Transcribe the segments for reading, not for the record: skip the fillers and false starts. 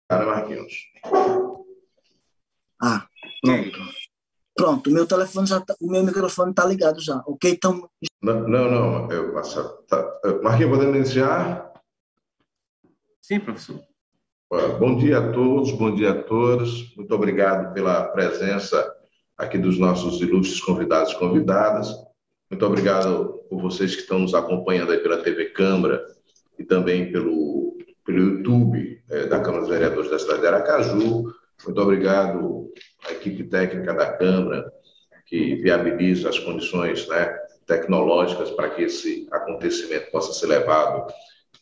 Marquinhos. Pronto. Pronto, o meu microfone está ligado já, ok? Então... Não, Marquinhos, podemos iniciar? Sim, professor. Bom dia a todos, bom dia a todas. Muito obrigado pela presença aqui dos nossos ilustres convidados e convidadas. Muito obrigado por vocês que estão nos acompanhando aí pela TV Câmara e também pelo YouTube da Câmara dos Vereadores da cidade de Aracaju. Muito obrigado à equipe técnica da Câmara, que viabiliza as condições, tecnológicas para que esse acontecimento possa ser levado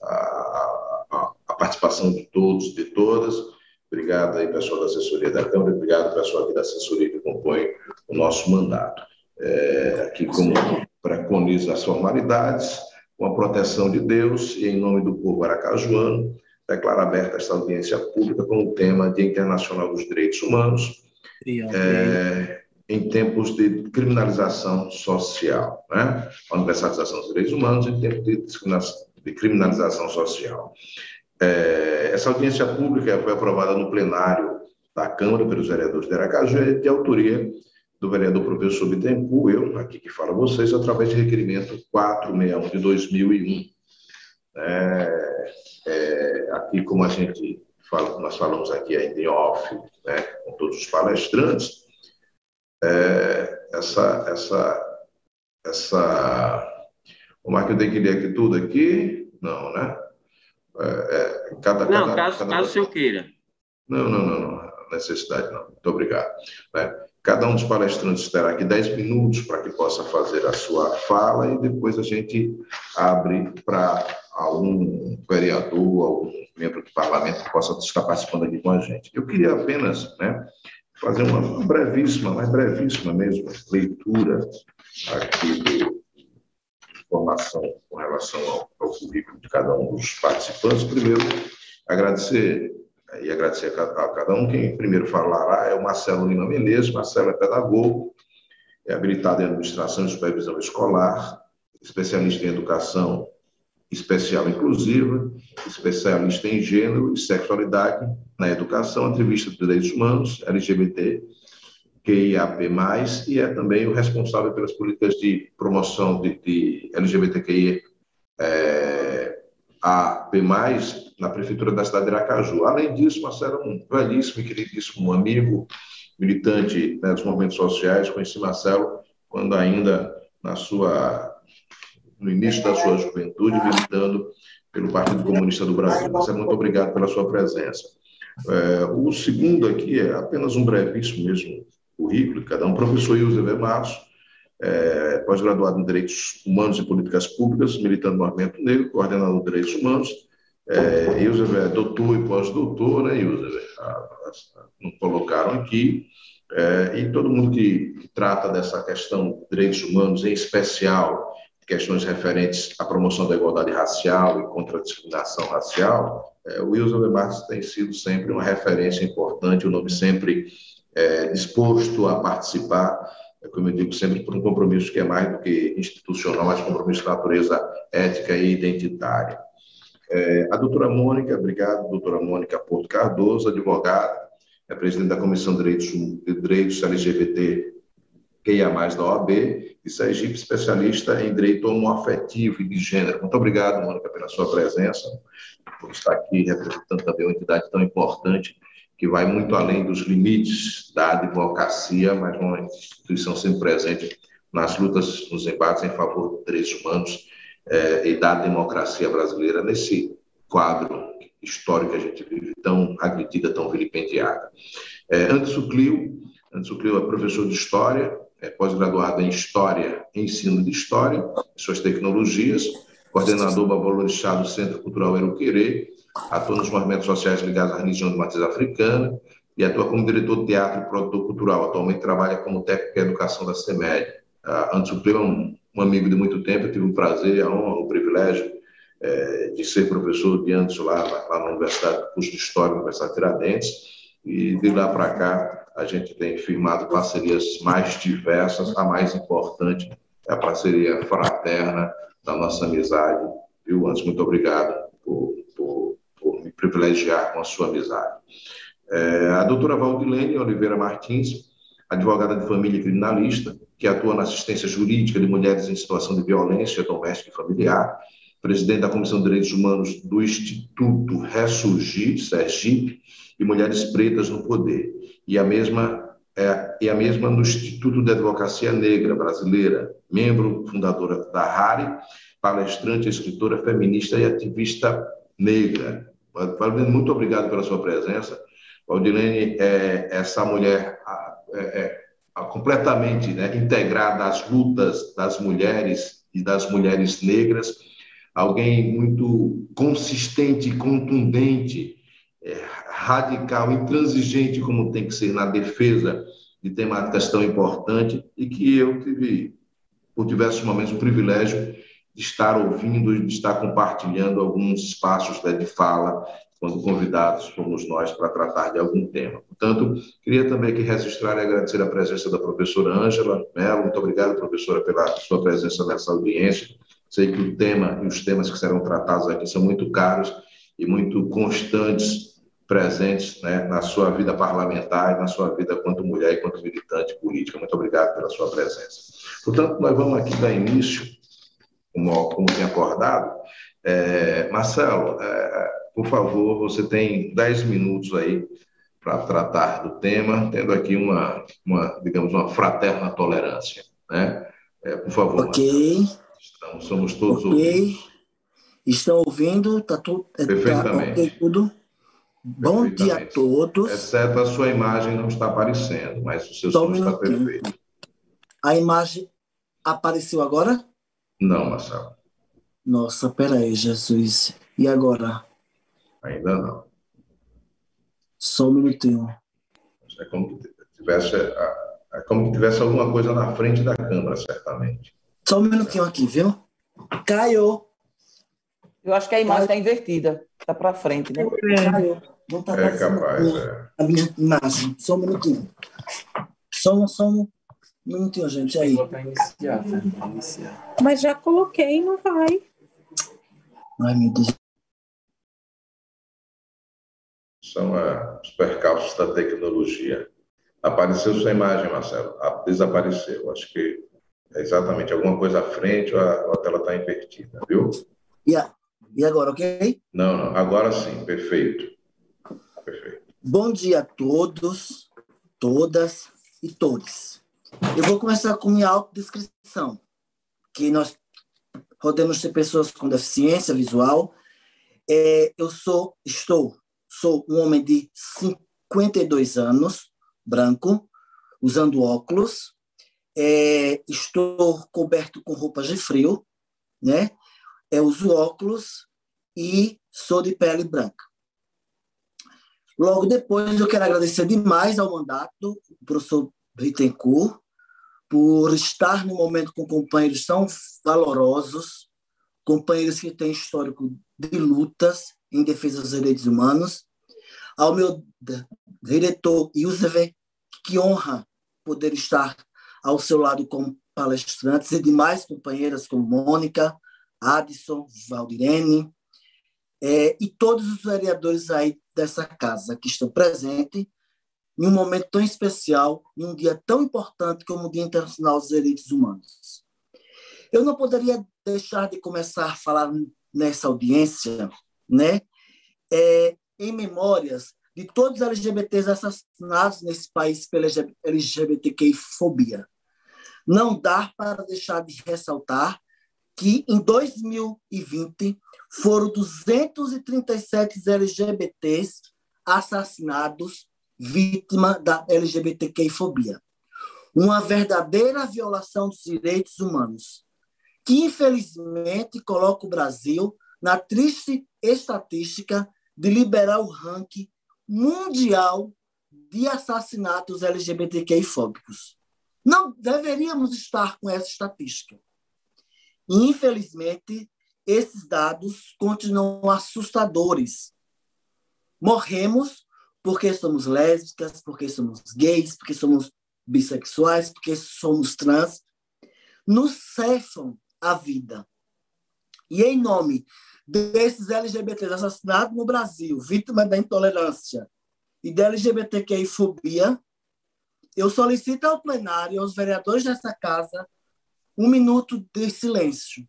à participação de todos e de todas. Obrigado aí, pessoal da assessoria da Câmara, obrigado, pessoal aqui da assessoria que compõe o nosso mandato. Aqui, como preconiza as formalidades, com a proteção de Deus e em nome do povo aracajuano, declaro aberta esta audiência pública com o tema Dia Internacional dos Direitos Humanos, em tempos de criminalização social, a universalização dos direitos humanos em tempos de criminalização social. Essa audiência pública foi aprovada no plenário da Câmara pelos vereadores de Aracaju, de autoria do vereador professor Bittencourt, eu, aqui que falo a vocês, através de requerimento 461 de 2001. Aqui, como a gente fala, nós falamos aqui ainda em off, com todos os palestrantes, como é que eu tenho que ler aqui tudo aqui? Não, né? Caso o senhor queira. Não, necessidade não. Muito obrigado. Cada um dos palestrantes terá aqui 10 minutos para que possa fazer a sua fala e depois a gente abre para algum vereador, algum membro do parlamento que possa estar participando aqui com a gente. Eu queria apenas fazer uma brevíssima, mais brevíssima mesmo, leitura aqui de informação com relação ao currículo de cada um dos participantes. Primeiro, agradecer a cada um. Quem primeiro falará é o Marcelo Lima Menezes. Marcelo é pedagogo, é habilitado em administração e supervisão escolar, especialista em educação especial inclusiva, especialista em gênero e sexualidade na educação, ativista dos direitos humanos, LGBT, QIAP+, e é também o responsável pelas políticas de promoção de LGBTQIA+, na prefeitura da cidade de Aracaju. Além disso, Marcelo é um velhíssimo e queridíssimo amigo, militante dos movimentos sociais. Conheci Marcelo quando ainda no início da sua juventude, militando pelo Partido Comunista do Brasil. Marcelo, muito obrigado pela sua presença. O segundo aqui é apenas um brevíssimo mesmo currículo de cada um. Professor Ilzer Março, pós-graduado em Direitos Humanos e Políticas Públicas, militante do Movimento Negro, coordenador de Direitos Humanos. Ilzer é doutor e pós-doutor, né, Ilzer? Não colocaram aqui. E todo mundo que trata dessa questão de direitos humanos, em especial questões referentes à promoção da igualdade racial e contra a discriminação racial, o Ilzer Marques tem sido sempre uma referência importante, o nome sempre disposto a participar, como eu digo, sempre por um compromisso que é mais do que institucional, mas compromisso de natureza ética e identitária. A doutora Mônica, obrigado, doutora Mônica Porto Cardoso, advogada, é presidente da Comissão de Direitos LGBT QIA+, da OAB, e Sergipe, especialista em direito homoafetivo e de gênero. Muito obrigado, Mônica, pela sua presença, por estar aqui representando também uma entidade tão importante que vai muito além dos limites da advocacia, mas uma instituição sempre presente nas lutas, nos embates em favor dos direitos humanos e da democracia brasileira, nesse quadro histórico que a gente vive, tão agredida, tão vilipendiada. Anderson Clio é professor de História, é pós-graduado em História e Ensino de História, suas tecnologias, coordenador valorizado do Centro Cultural Eruquerê, atua nos movimentos sociais ligados à religião de matriz africana e atua como diretor de teatro e produtor cultural. Atualmente trabalha como técnico em educação da CEMED. Anderson Clio é um amigo de muito tempo. Eu tive o prazer, a honra, o privilégio de ser professor de Anderson lá na Universidade do curso de História, na Universidade de Tiradentes, e de lá para cá a gente tem firmado parcerias mais diversas. A mais importante é a parceria fraterna da nossa amizade. Viu, Anderson? Muito obrigado por por me privilegiar com a sua amizade. A doutora Valdilene Oliveira Martins, advogada de família e criminalista, que atua na assistência jurídica de mulheres em situação de violência doméstica e familiar, presidente da Comissão de Direitos Humanos do Instituto Ressurgir, Sergipe, e Mulheres Pretas no Poder, e a mesma no Instituto de Advocacia Negra Brasileira, membro fundadora da RARE, palestrante, escritora, feminista e ativista negra. Valdilene, muito obrigado pela sua presença. Valdilene é essa mulher completamente, né, integrada às lutas das mulheres e das mulheres negras, alguém muito consistente, contundente, radical, intransigente, como tem que ser na defesa de temáticas tão importantes, e que eu tive, por diversos momentos, o privilégio de estar ouvindo e de estar compartilhando alguns espaços, né, de fala, quando convidados fomos nós para tratar de algum tema. Portanto, queria também aqui registrar e agradecer a presença da professora Ângela Mello. Muito obrigado, professora, pela sua presença nessa audiência. Sei que o tema e os temas que serão tratados aqui são muito caros e muito constantes, presentes, né, na sua vida parlamentar e na sua vida quanto mulher e quanto militante política. Muito obrigado pela sua presença. Portanto, nós vamos aqui dar início, como tem acordado. Marcelo, por favor, você tem 10 minutos aí para tratar do tema, tendo aqui digamos, uma fraterna tolerância, né? Por favor, Ok. Marcelo. Somos todos ouvidos. Estão ouvindo? Está tudo perfeitamente. Ok, tudo? Bom dia a todos. Exceto a sua imagem não está aparecendo, mas o seu som está perfeito. A imagem apareceu agora? Não, Marcelo. Nossa, peraí, Jesus. E agora? Ainda não. Só um minutinho. É como que tivesse alguma coisa na frente da câmera, certamente. Só um minutinho aqui, viu? Caio. Eu acho que a imagem está invertida. Está para frente, né? Caio. Não está capaz, a minha imagem. Só um minutinho. Só um minutinho, gente. Aí. Iniciar. Mas já coloquei, não vai. Ai, meu Deus. São os percalços da tecnologia. Apareceu sua imagem, Marcelo. Desapareceu. Acho que é exatamente alguma coisa à frente ou a tela está invertida, viu? E agora, ok? Não. Agora sim. Perfeito. Bom dia a todos, todas e todos. Eu vou começar com minha autodescrição, que nós podemos ter pessoas com deficiência visual. Eu sou um homem de 52 anos, branco, usando óculos. Estou coberto com roupas de frio, né? Uso óculos e sou de pele branca. Logo depois, eu quero agradecer demais ao mandato do professor Bittencourt por estar no momento com companheiros tão valorosos, companheiros que têm histórico de lutas em defesa dos direitos humanos, ao meu diretor Ilsever, que honra poder estar ao seu lado como palestrantes, e demais companheiras como Mônica, Adson, Valdirene, e todos os vereadores aí dessa casa que estão presentes em um momento tão especial, em um dia tão importante como o Dia Internacional dos Direitos Humanos. Eu não poderia deixar de começar a falar nessa audiência, né, em memórias de todos os LGBTs assassinados nesse país pela LGBTQI-fobia. Não dá para deixar de ressaltar que, em 2020, foram 237 LGBTs assassinados vítima da LGBTQI-fobia. Uma verdadeira violação dos direitos humanos, que, infelizmente, coloca o Brasil na triste estatística de liderar o ranking mundial de assassinatos LGBTQI-fóbicos. Não deveríamos estar com essa estatística. E, infelizmente, esses dados continuam assustadores. Morremos porque somos lésbicas, porque somos gays, porque somos bissexuais, porque somos trans. Nos cefam a vida. E, em nome desses LGBTs assassinados no Brasil, vítimas da intolerância e da LGBTQI-fobia, eu solicito ao plenário e aos vereadores dessa casa 1 minuto de silêncio.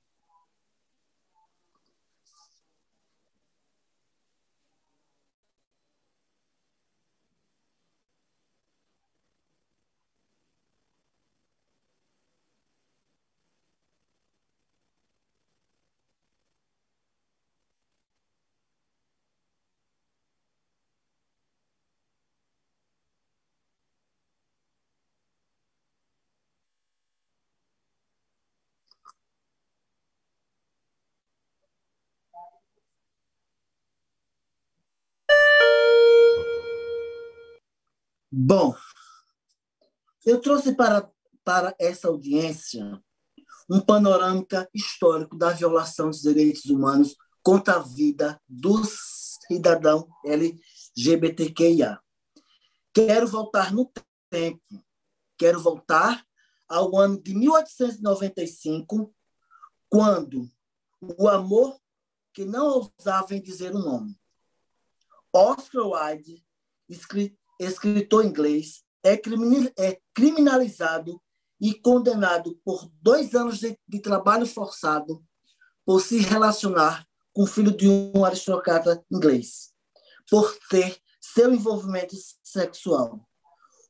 Bom, eu trouxe para essa audiência um panorâmica histórico da violação dos direitos humanos contra a vida do cidadão LGBTQIA. Quero voltar no tempo, quero voltar ao ano de 1895, quando o amor que não ousava em dizer o nome. Oscar Wilde, escritor inglês, é criminalizado e condenado por 2 anos de trabalho forçado por se relacionar com o filho de um aristocrata inglês, por ter seu envolvimento sexual.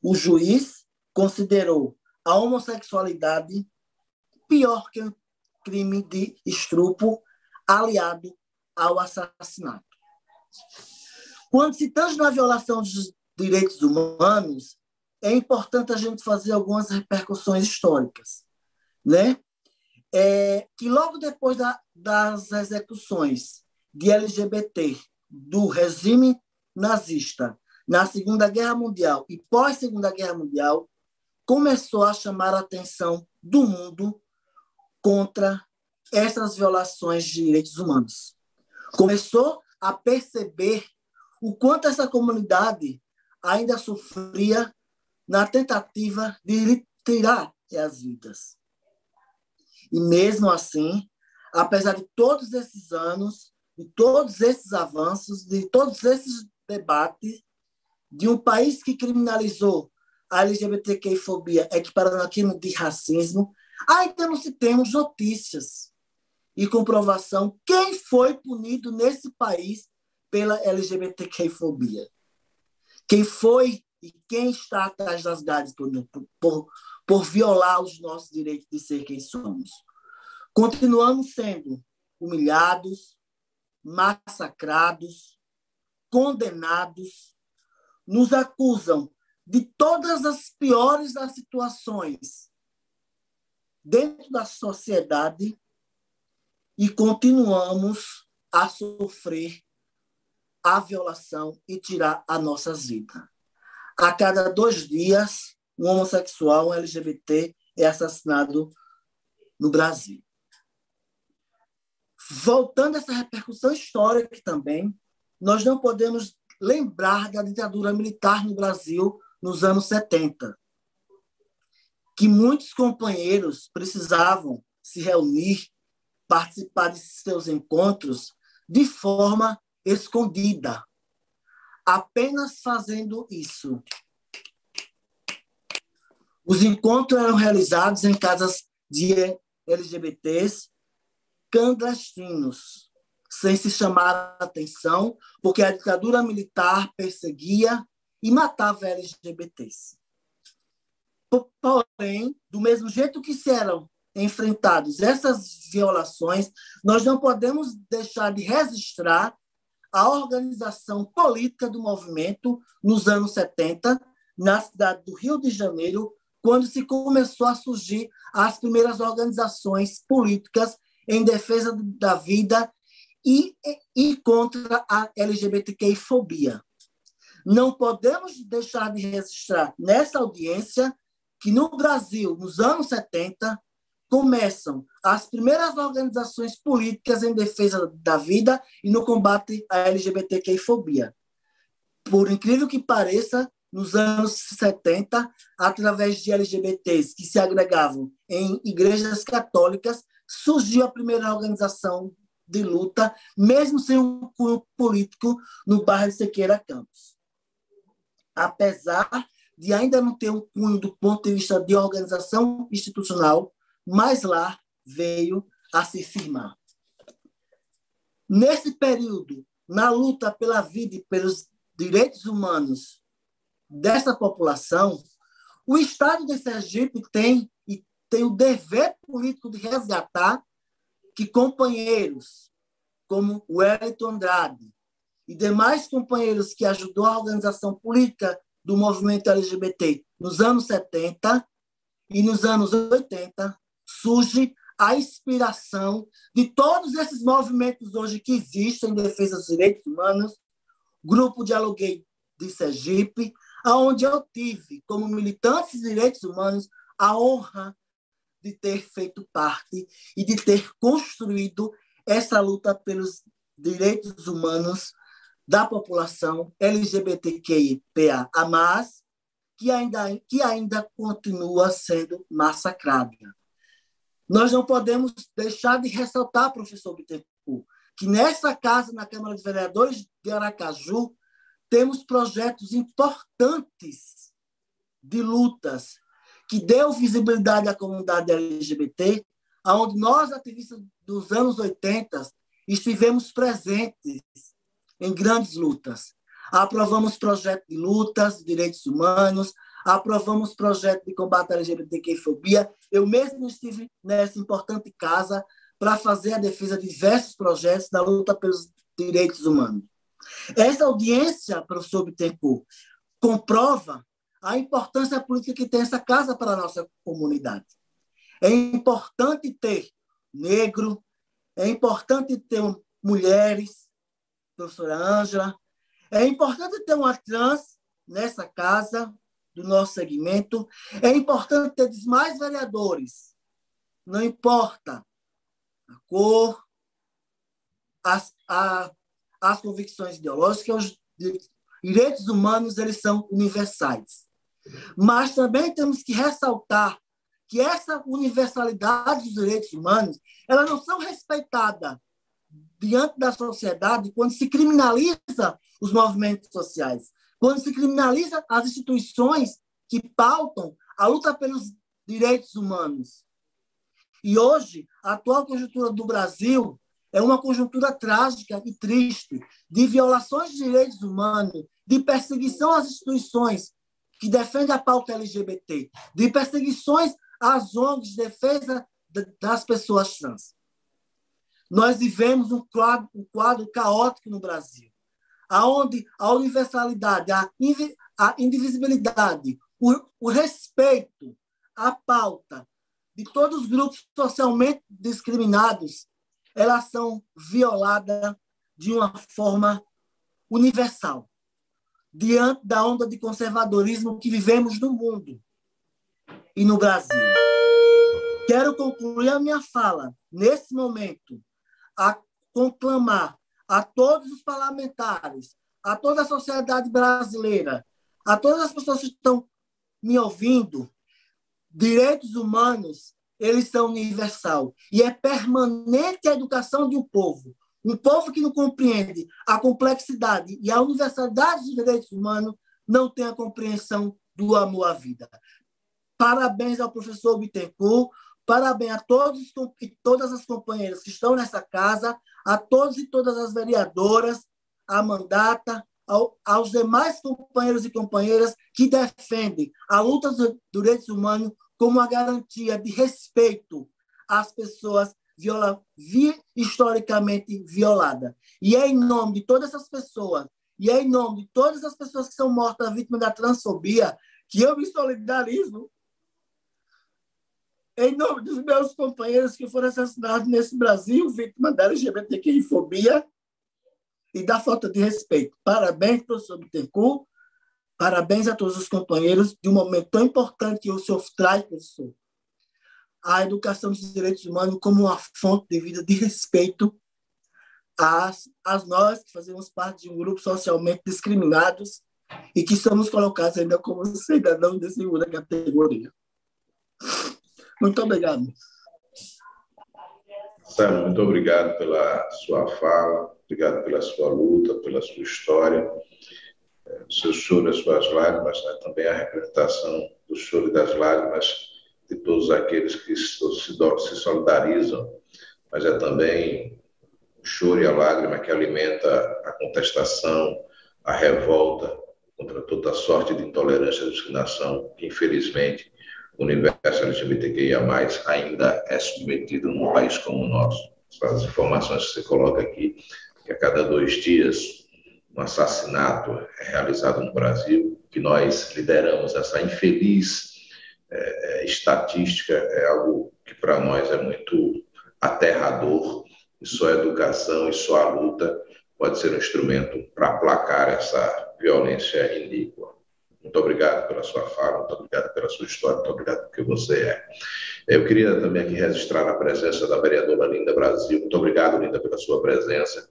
O juiz considerou a homossexualidade pior que um crime de estupro aliado ao assassinato. Quando se tange na violação dos direitos humanos, é importante a gente fazer algumas repercussões históricas, né? Que logo depois das execuções de LGBT do regime nazista na Segunda Guerra Mundial e pós-Segunda Guerra Mundial, começou a chamar a atenção do mundo contra essas violações de direitos humanos. Começou a perceber o quanto essa comunidade ainda sofria na tentativa de lhe tirar as vidas. E mesmo assim, apesar de todos esses anos, de todos esses avanços, de todos esses debates, de um país que criminalizou a LGBTQI-fobia, equiparando aquilo de racismo, ainda não se temos notícias e comprovação quem foi punido nesse país pela LGBTQI-fobia. Quem foi e quem está atrás das grades por violar os nossos direitos de ser quem somos. Continuamos sendo humilhados, massacrados, condenados, nos acusam de todas as piores das situações dentro da sociedade e continuamos a sofrer a violação e tirar as nossas vidas. A cada 2 dias, um homossexual, um LGBT, é assassinado no Brasil. Voltando a essa repercussão histórica também, nós não podemos lembrar da ditadura militar no Brasil nos anos 70, que muitos companheiros precisavam se reunir, participar de seus encontros de forma escondida. Apenas fazendo isso. Os encontros eram realizados em casas de LGBTs clandestinos, sem se chamar a atenção, porque a ditadura militar perseguia e matava LGBTs. Porém, do mesmo jeito que eram enfrentados essas violações, nós não podemos deixar de registrar a organização política do movimento nos anos 70, na cidade do Rio de Janeiro, quando se começou a surgir as primeiras organizações políticas em defesa da vida e contra a LGBTQI-fobia. Não podemos deixar de registrar nessa audiência que no Brasil, nos anos 70, começam as primeiras organizações políticas em defesa da vida e no combate à LGBTQI-fobia. Por incrível que pareça, nos anos 70, através de LGBTs que se agregavam em igrejas católicas, surgiu a primeira organização de luta, mesmo sem um cunho político, no bairro de Siqueira Campos. Apesar de ainda não ter um cunho do ponto de vista de organização institucional, mas lá veio a se firmar. Nesse período, na luta pela vida e pelos direitos humanos dessa população, o Estado de Sergipe tem o dever político de resgatar que companheiros como o Wellington Andrade e demais companheiros que ajudou a organização política do movimento LGBT nos anos 70 e nos anos 80, surge a inspiração de todos esses movimentos hoje que existem em defesa dos direitos humanos, Grupo Diálogo Gay de Sergipe, onde eu tive, como militante de direitos humanos, a honra de ter feito parte e de ter construído essa luta pelos direitos humanos da população LGBTQIA+, que ainda continua sendo massacrada. Nós não podemos deixar de ressaltar, professor Bittencourt, que nessa casa, na Câmara de Vereadores de Aracaju, temos projetos importantes de lutas que deu visibilidade à comunidade LGBT, onde nós, ativistas dos anos 80, estivemos presentes em grandes lutas. Aprovamos projetos de lutas, de direitos humanos, aprovamos projeto de combate à LGBTQ-fobia. Eu mesmo estive nessa importante casa para fazer a defesa de diversos projetos da luta pelos direitos humanos. Essa audiência, professor Bittencourt, comprova a importância política que tem essa casa para a nossa comunidade. É importante ter negro, é importante ter mulheres, professora Ângela, é importante ter uma trans nessa casa do nosso segmento, é importante ter mais vereadores, não importa a cor, as convicções ideológicas, os direitos humanos, eles são universais. Mas também temos que ressaltar que essa universalidade dos direitos humanos, elas não são respeitadas diante da sociedade quando se criminaliza os movimentos sociais, quando se criminaliza as instituições que pautam a luta pelos direitos humanos. E hoje, a atual conjuntura do Brasil é uma conjuntura trágica e triste de violações de direitos humanos, de perseguição às instituições que defendem a pauta LGBT, de perseguições às ONGs de defesa das pessoas trans. Nós vivemos um quadro caótico no Brasil, onde a universalidade, a indivisibilidade, o respeito à pauta de todos os grupos socialmente discriminados, elas são violadas de uma forma universal, diante da onda de conservadorismo que vivemos no mundo e no Brasil. Quero concluir a minha fala, nesse momento, a conclamar a todos os parlamentares, a toda a sociedade brasileira, a todas as pessoas que estão me ouvindo, direitos humanos, eles são universal. E é permanente a educação de um povo que não compreende a complexidade e a universalidade dos direitos humanos não tem a compreensão do amor à vida. Parabéns ao professor Bittencourt, parabéns a todos e todas as companheiras que estão nessa casa, a todos e todas as vereadoras, à mandata, aos demais companheiros e companheiras que defendem a luta dos direitos humanos como uma garantia de respeito às pessoas historicamente violadas. E é em nome de todas essas pessoas, e é em nome de todas as pessoas que são mortas vítimas da transfobia, que eu me solidarizo em nome dos meus companheiros que foram assassinados nesse Brasil, vítimas da LGBTQI-fobia e da falta de respeito. Parabéns, professor Bittencourt, parabéns a todos os companheiros de um momento tão importante que o senhor traz, professor, a educação dos direitos humanos como uma fonte de vida de respeito às nós que fazemos parte de um grupo socialmente discriminados e que somos colocados ainda como cidadãos de segunda categoria. Muito obrigado. Marcelo, muito obrigado pela sua fala, obrigado pela sua luta, pela sua história, o seu choro, as suas lágrimas, né? Também a representação do choro e das lágrimas de todos aqueles que se solidarizam, mas é também o choro e a lágrima que alimenta a contestação, a revolta contra toda sorte de intolerância e discriminação que, infelizmente, o universo LGBTQIA+, ainda é submetido num país como o nosso. As informações que você coloca aqui, que a cada 2 dias um assassinato é realizado no Brasil, que nós lideramos essa infeliz estatística, é algo que para nós é muito aterrador, e só a educação e só a luta pode ser um instrumento para aplacar essa violência iníqua. Muito obrigado pela sua fala, muito obrigado pela sua história, muito obrigado pelo que você é. Eu queria também aqui registrar a presença da vereadora Linda Brasil. Muito obrigado, Linda, pela sua presença.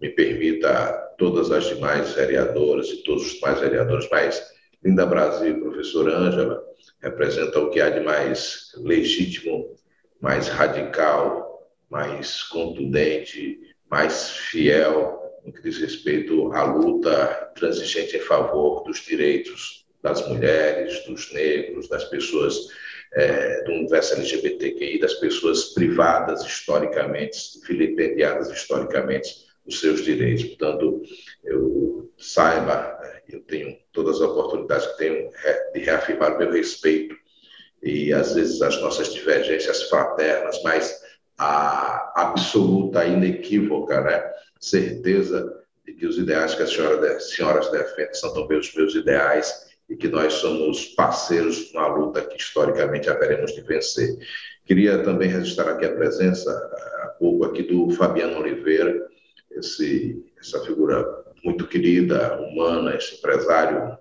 Me permita todas as demais vereadoras e todos os demais vereadores, mas Linda Brasil e professora Ângela representam o que há de mais legítimo, mais radical, mais contundente, mais fiel no que diz respeito à luta transigente em favor dos direitos das mulheres, dos negros, das pessoas do universo LGBTQI, das pessoas privadas historicamente, vilipendiadas historicamente, os seus direitos. Portanto, eu tenho todas as oportunidades que tenho de reafirmar o meu respeito e, às vezes, as nossas divergências fraternas, mas a absoluta, inequívoca, né, certeza de que os ideais que as senhoras defendem são também os meus ideais e que nós somos parceiros numa luta que, historicamente, haveremos de vencer. Queria também registrar aqui a presença, há pouco, aqui do Fabiano Oliveira, essa figura muito querida, humana, esse empresário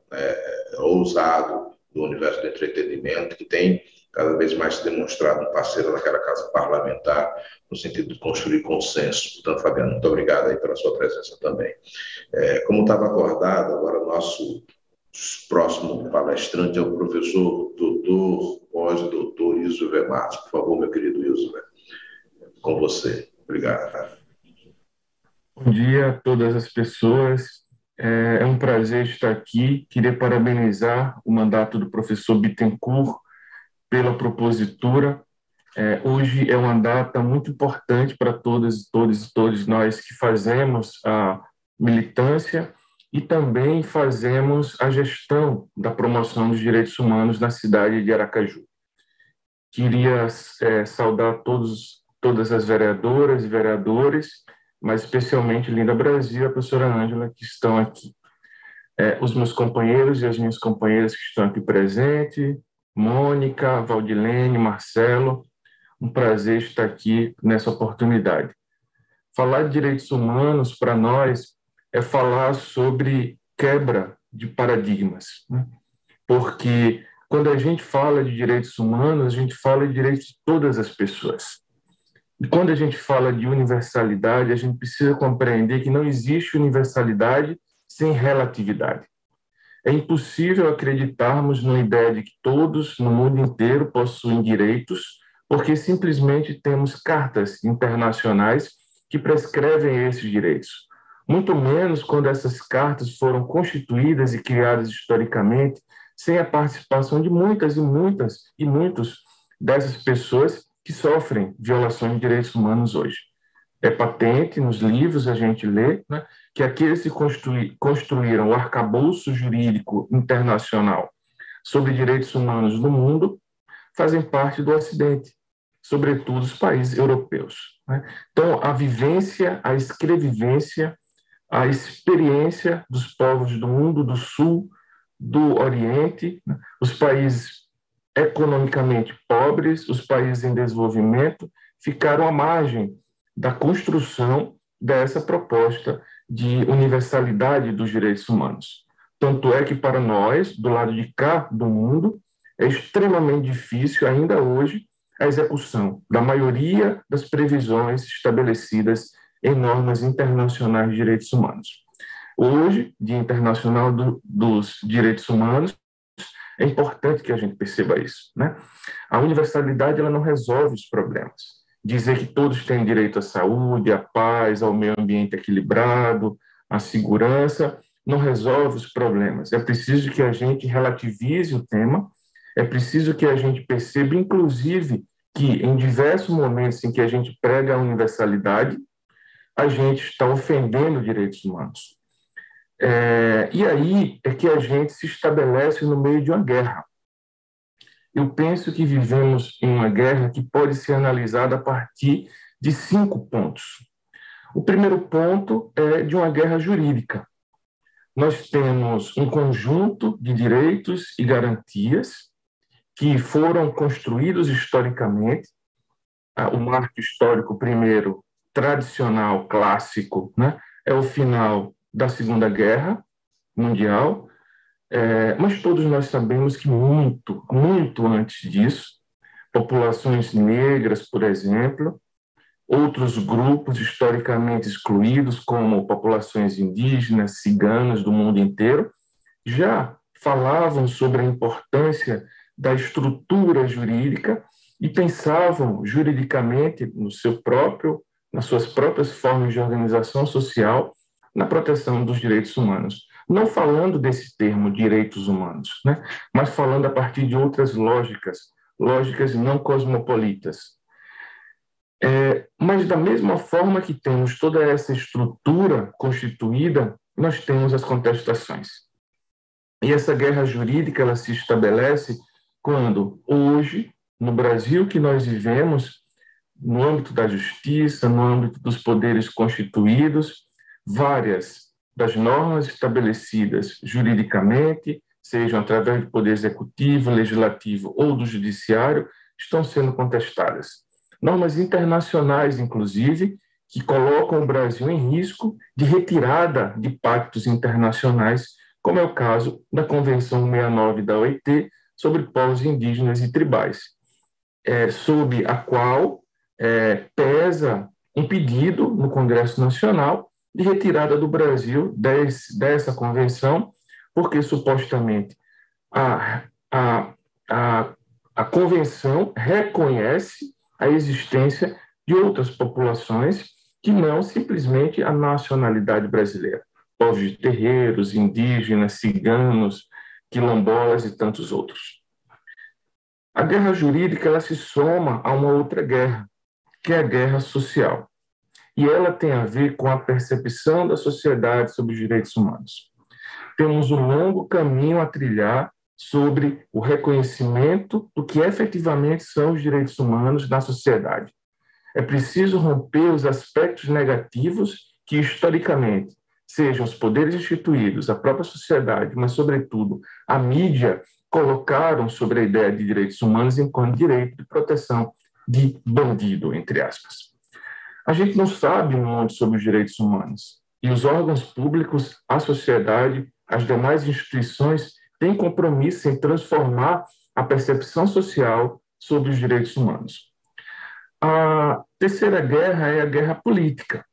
ousado do universo do entretenimento, que tem cada vez mais se demonstrado um parceiro naquela casa parlamentar, no sentido de construir consenso. Portanto, Fabiano, muito obrigado aí pela sua presença também. Como estava acordado, agora o nosso próximo palestrante é o professor doutor, pós-doutor Ilzuver Matos. Por favor, meu querido Ilzuver, com você. Obrigado. Bom dia a todas as pessoas. É um prazer estar aqui. Queria parabenizar o mandato do professor Bittencourt pela propositura. Hoje é uma data muito importante para todas e todos nós que fazemos a militância e também fazemos a gestão da promoção dos direitos humanos na cidade de Aracaju. Queria saudar todas as vereadoras e vereadores, mas especialmente Linda Brasil e a professora Ângela, que estão aqui. Os meus companheiros e as minhas companheiras que estão aqui presentes, Mônica, Valdilene, Marcelo, um prazer estar aqui nessa oportunidade. Falar de direitos humanos, para nós, é falar sobre quebra de paradigmas, né? Porque quando a gente fala de direitos humanos, a gente fala de direitos de todas as pessoas. E quando a gente fala de universalidade, a gente precisa compreender que não existe universalidade sem relatividade. É impossível acreditarmos numa ideia de que todos no mundo inteiro possuem direitos, porque simplesmente temos cartas internacionais que prescrevem esses direitos. Muito menos quando essas cartas foram constituídas e criadas historicamente, sem a participação de muitas e muitos dessas pessoas que sofrem violações de direitos humanos hoje. É patente, nos livros a gente lê, né, que aqueles que construíram o arcabouço jurídico internacional sobre direitos humanos no mundo fazem parte do Ocidente, sobretudo os países europeus, né? Então, a vivência, a escrevivência, a experiência dos povos do mundo, do Sul, do Oriente, né, os países economicamente pobres, os países em desenvolvimento, ficaram à margem da construção dessa proposta de universalidade dos direitos humanos. Tanto é que, para nós, do lado de cá do mundo, é extremamente difícil, ainda hoje, a execução da maioria das previsões estabelecidas em normas internacionais de direitos humanos. Hoje, Dia Internacional dos Direitos Humanos, é importante que a gente perceba isso, né? A universalidade ela não resolve os problemas. dizer que todos têm direito à saúde, à paz, ao meio ambiente equilibrado, à segurança, não resolve os problemas. É preciso que a gente relativize o tema, é preciso que a gente perceba, inclusive, que em diversos momentos em que a gente prega a universalidade, a gente está ofendendo direitos humanos. E aí é que a gente se estabelece no meio de uma guerra. Eu penso que vivemos em uma guerra que pode ser analisada a partir de 5 pontos. O primeiro ponto é de uma guerra jurídica. Nós temos um conjunto de direitos e garantias que foram construídos historicamente. O marco histórico primeiro, tradicional, clássico, né, é o final da Segunda Guerra Mundial, mas todos nós sabemos que muito, muito antes disso, populações negras, por exemplo, outros grupos historicamente excluídos, como populações indígenas, ciganas do mundo inteiro, já falavam sobre a importância da estrutura jurídica e pensavam juridicamente nas suas próprias formas de organização social, na proteção dos direitos humanos. Não falando desse termo direitos humanos, né, mas falando a partir de outras lógicas não cosmopolitas. Mas da mesma forma que temos toda essa estrutura constituída, nós temos as contestações. E essa guerra jurídica ela se estabelece quando, hoje, no Brasil que nós vivemos, no âmbito da justiça, no âmbito dos poderes constituídos, várias das normas estabelecidas juridicamente, sejam através do Poder Executivo, Legislativo ou do Judiciário, estão sendo contestadas. Normas internacionais, inclusive, que colocam o Brasil em risco de retirada de pactos internacionais, como é o caso da Convenção 69 da OIT sobre povos indígenas e tribais, sob a qual pesa um pedido no Congresso Nacional de retirada do Brasil dessa convenção, porque supostamente a convenção reconhece a existência de outras populações que não simplesmente a nacionalidade brasileira, povos de terreiros, indígenas, ciganos, quilombolas e tantos outros. A guerra jurídica ela se soma a uma outra guerra, que é a guerra social. E ela tem a ver com a percepção da sociedade sobre os direitos humanos. Temos um longo caminho a trilhar sobre o reconhecimento do que efetivamente são os direitos humanos na sociedade. É preciso romper os aspectos negativos que, historicamente, sejam os poderes instituídos, a própria sociedade, mas, sobretudo, a mídia, colocaram sobre a ideia de direitos humanos enquanto direito de proteção de bandido, entre aspas. A gente não sabe muito sobre os direitos humanos, e os órgãos públicos, a sociedade, as demais instituições têm compromisso em transformar a percepção social sobre os direitos humanos. A terceira guerra é a guerra política.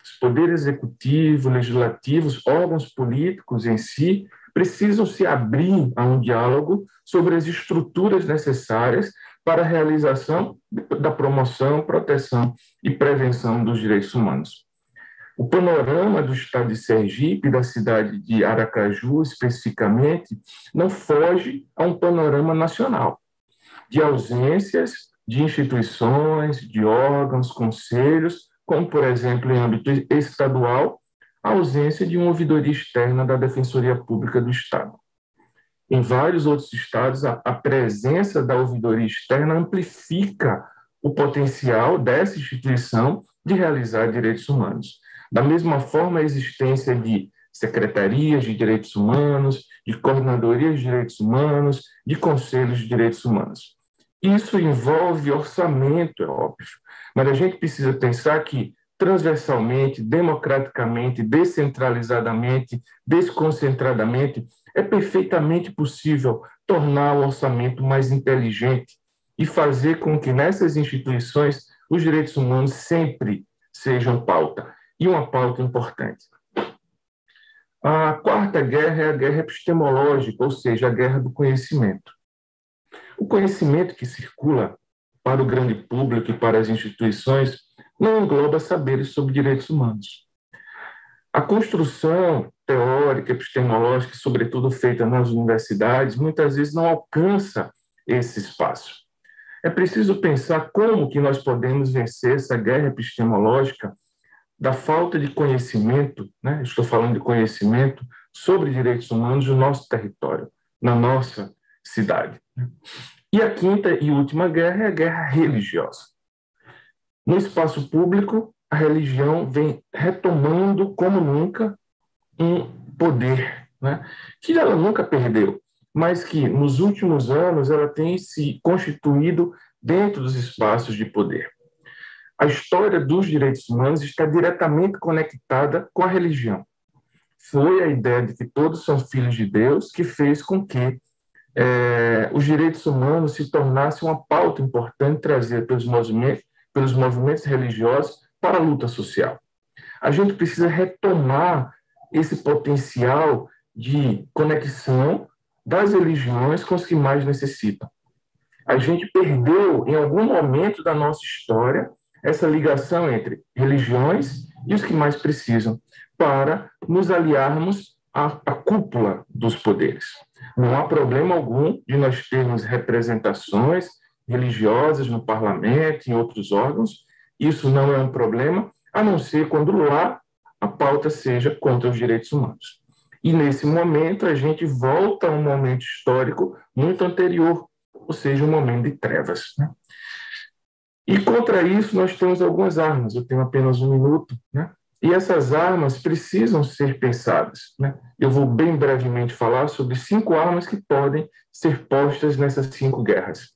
Os poderes executivo, legislativos, órgãos políticos em si precisam se abrir a um diálogo sobre as estruturas necessárias para a realização da promoção, proteção e prevenção dos direitos humanos. O panorama do estado de Sergipe, da cidade de Aracaju, especificamente, não foge a um panorama nacional, de ausências de instituições, de órgãos, conselhos, como, por exemplo, em âmbito estadual, a ausência de uma ouvidoria externa da Defensoria Pública do Estado. Em vários outros estados, a presença da ouvidoria externa amplifica o potencial dessa instituição de realizar direitos humanos. Da mesma forma, a existência de secretarias de direitos humanos, de coordenadorias de direitos humanos, de conselhos de direitos humanos. Isso envolve orçamento, é óbvio, mas a gente precisa pensar que, transversalmente, democraticamente, descentralizadamente, desconcentradamente, é perfeitamente possível tornar o orçamento mais inteligente e fazer com que nessas instituições os direitos humanos sempre sejam pauta, e uma pauta importante. A quarta guerra é a guerra epistemológica, ou seja, a guerra do conhecimento. O conhecimento que circula para o grande público e para as instituições, não engloba saberes sobre direitos humanos. A construção teórica, epistemológica, sobretudo feita nas universidades, muitas vezes não alcança esse espaço. É preciso pensar como que nós podemos vencer essa guerra epistemológica da falta de conhecimento, né? Estou falando de conhecimento sobre direitos humanos no nosso território, na nossa cidade. E a quinta e última guerra é a guerra religiosa. No espaço público, a religião vem retomando, como nunca, um poder, né? Que ela nunca perdeu, mas que, nos últimos anos, ela tem se constituído dentro dos espaços de poder. A história dos direitos humanos está diretamente conectada com a religião. Foi a ideia de que todos são filhos de Deus que fez com que os direitos humanos se tornassem uma pauta importante trazida pelos movimentos religiosos para a luta social. A gente precisa retomar esse potencial de conexão das religiões com os que mais necessitam. A gente perdeu, em algum momento da nossa história, essa ligação entre religiões e os que mais precisam, para nos aliarmos à cúpula dos poderes. Não há problema algum de nós termos representações religiosas no parlamento e em outros órgãos. Isso não é um problema, a não ser quando lá a pauta seja contra os direitos humanos. E, nesse momento, a gente volta a um momento histórico muito anterior, ou seja, um momento de trevas, né? E, contra isso, nós temos algumas armas. Eu tenho apenas 1 minuto, né? E essas armas precisam ser pensadas, né? Eu vou bem brevemente falar sobre 5 armas que podem ser postas nessas 5 guerras.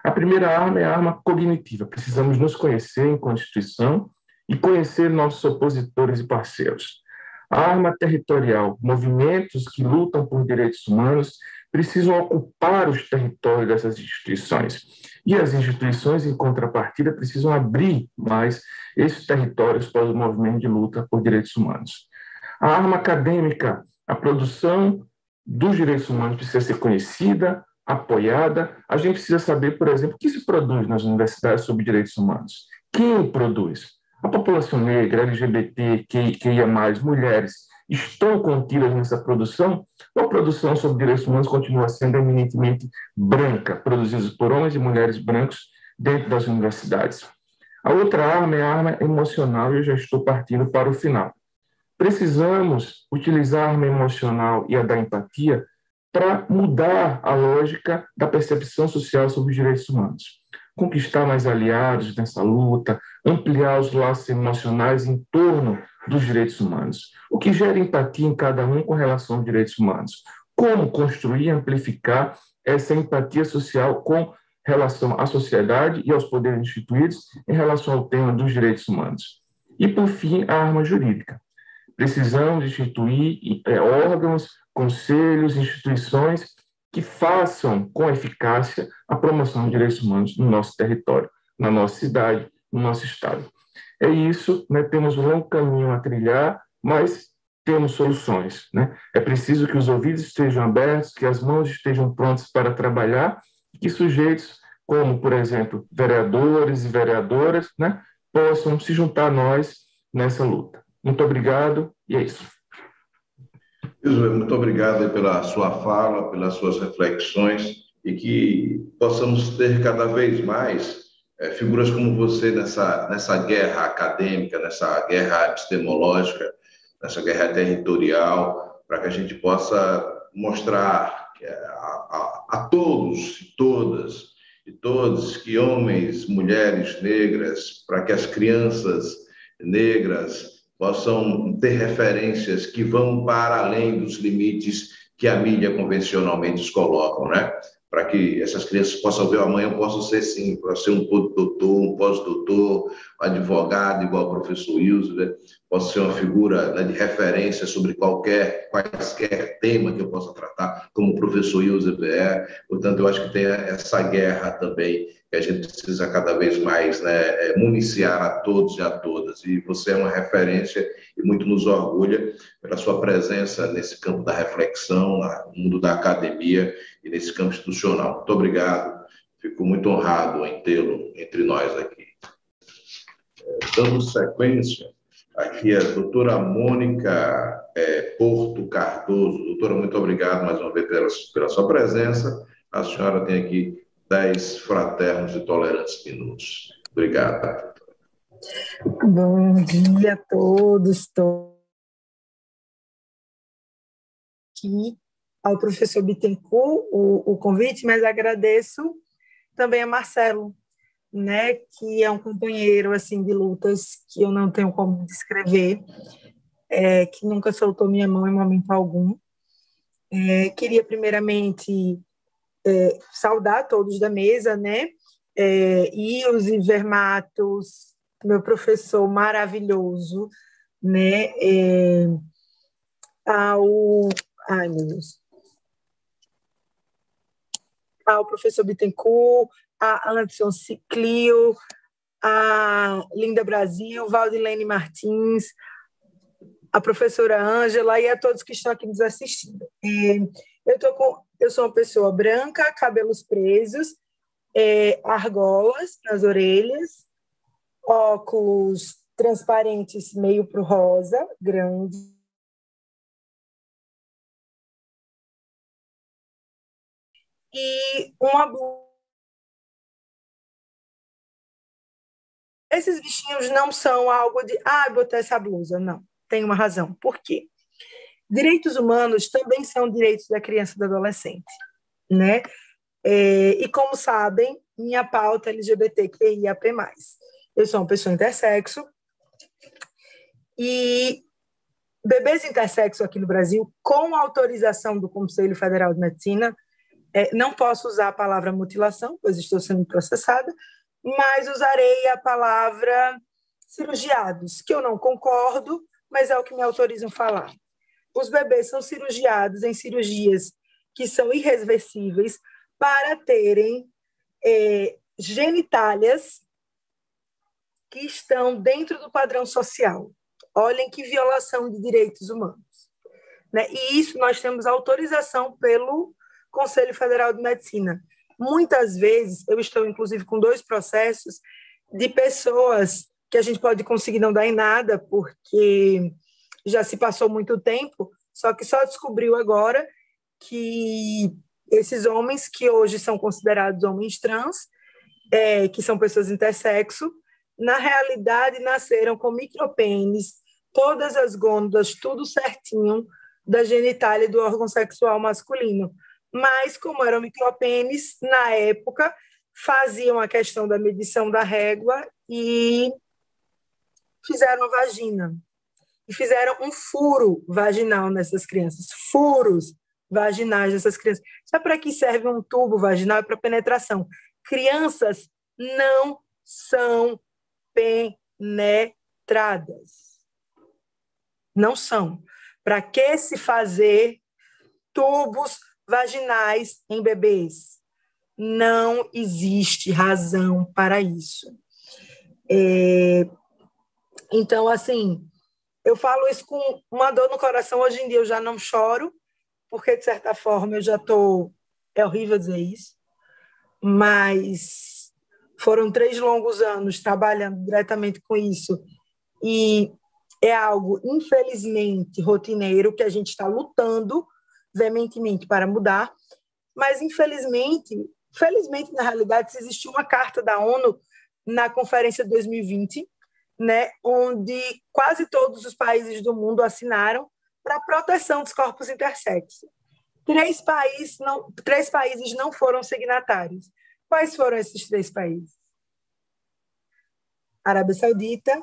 A primeira arma é a arma cognitiva. Precisamos nos conhecer enquanto instituição e conhecer nossos opositores e parceiros. A arma territorial. Movimentos que lutam por direitos humanos precisam ocupar os territórios dessas instituições. E as instituições, em contrapartida, precisam abrir mais esses territórios para o movimento de luta por direitos humanos. A arma acadêmica. A produção dos direitos humanos precisa ser conhecida, apoiada. A gente precisa saber, por exemplo, o que se produz nas universidades sobre direitos humanos. Quem produz? A população negra, LGBT, QIA+, mulheres, estão contidas nessa produção? Ou a produção sobre direitos humanos continua sendo eminentemente branca, produzida por homens e mulheres brancos dentro das universidades? A outra arma é a arma emocional, e eu já estou partindo para o final. Precisamos utilizar a arma emocional e a da empatia para mudar a lógica da percepção social sobre os direitos humanos. Conquistar mais aliados nessa luta, ampliar os laços emocionais em torno dos direitos humanos. O que gera empatia em cada um com relação aos direitos humanos. Como construir e amplificar essa empatia social com relação à sociedade e aos poderes instituídos em relação ao tema dos direitos humanos. E, por fim, a arma jurídica. Precisamos instituir órgãos, conselhos, instituições que façam com eficácia a promoção de direitos humanos no nosso território, na nossa cidade, no nosso estado. É isso, né? Temos um longo caminho a trilhar, mas temos soluções, né? É preciso que os ouvidos estejam abertos, que as mãos estejam prontas para trabalhar, e que sujeitos como, por exemplo, vereadores e vereadoras, né, possam se juntar a nós nessa luta. Muito obrigado, e é isso. Muito obrigado pela sua fala, pelas suas reflexões, e que possamos ter cada vez mais figuras como você nessa guerra acadêmica, nessa guerra epistemológica, nessa guerra territorial, para que a gente possa mostrar a todos e todas e todos que homens, mulheres negras, para que as crianças negras possam ter referências que vão para além dos limites que a mídia convencionalmente os colocam, né? Para que essas crianças possam ver, amanhã eu posso ser sim, para ser um doutor, um pós-doutor, um advogado, igual o professor Wilson, né? Posso ser uma figura, né, de referência sobre quaisquer tema que eu possa tratar, como o professor Wilson é. Portanto, eu acho que tem essa guerra também, que a gente precisa cada vez mais, né, municiar a todos e a todas. E você é uma referência e muito nos orgulha pela sua presença nesse campo da reflexão, no mundo da academia e nesse campo institucional. Muito obrigado. Fico muito honrado em tê-lo entre nós aqui. Dando sequência, aqui é a doutora Mônica Porto Cardoso. Doutora, muito obrigado mais uma vez pela sua presença. A senhora tem aqui 10 fraternos e tolerantes minutos. Obrigada. Bom dia a todos. Estou aqui ao professor Bittencourt o convite, mas agradeço também a Marcelo, né, que é um companheiro assim de lutas que eu não tenho como descrever, que nunca soltou minha mão em momento algum. Queria primeiramente saudar todos da mesa, né, e os Ivermatos, meu professor maravilhoso, né, ai meu Deus, ao professor Bittencourt, a Anderson Ciclio, a Linda Brasil, Valdilene Martins, a professora Ângela e a todos que estão aqui nos assistindo. Eu sou uma pessoa branca, cabelos presos, argolas nas orelhas, óculos transparentes meio pro rosa, grande, e uma blusa. Esses bichinhos não são algo de, botei essa blusa, não. Tem uma razão. Por quê? Direitos humanos também são direitos da criança e do adolescente, né? E como sabem, minha pauta é LGBTQIAP+. Eu sou uma pessoa intersexo e bebês intersexo aqui no Brasil, com autorização do Conselho Federal de Medicina, não posso usar a palavra mutilação, pois estou sendo processada, mas usarei a palavra cirurgiados, que eu não concordo, mas é o que me autorizam falar. Os bebês são cirurgiados em cirurgias que são irreversíveis para terem genitálias que estão dentro do padrão social. Olhem que violação de direitos humanos, né? E isso nós temos autorização pelo Conselho Federal de Medicina. Muitas vezes, eu estou, inclusive, com 2 processos de pessoas que a gente pode conseguir não dar em nada, porque já se passou muito tempo, só que só descobriu agora que esses homens, que hoje são considerados homens trans, que são pessoas intersexo, na realidade nasceram com micropênis, todas as gônadas, tudo certinho da genitália do órgão sexual masculino. Mas, como eram micropênis, na época, faziam a questão da medição da régua e fizeram a vagina. E fizeram um furo vaginal nessas crianças, furos vaginais nessas crianças. Sabe para que serve um tubo vaginal? É para penetração. Crianças não são penetradas. Não são. Para que se fazer tubos vaginais em bebês? Não existe razão para isso. Então, assim, eu falo isso com uma dor no coração. Hoje em dia eu já não choro, porque, de certa forma, eu já estou... É horrível dizer isso, mas foram 3 longos anos trabalhando diretamente com isso e é algo, infelizmente, rotineiro, que a gente está lutando veementemente para mudar, mas, felizmente, na realidade, se existiu uma carta da ONU na Conferência de 2020, né, onde quase todos os países do mundo assinaram para a proteção dos corpos intersexos. 3 países não foram signatários. Quais foram esses 3 países? Arábia Saudita,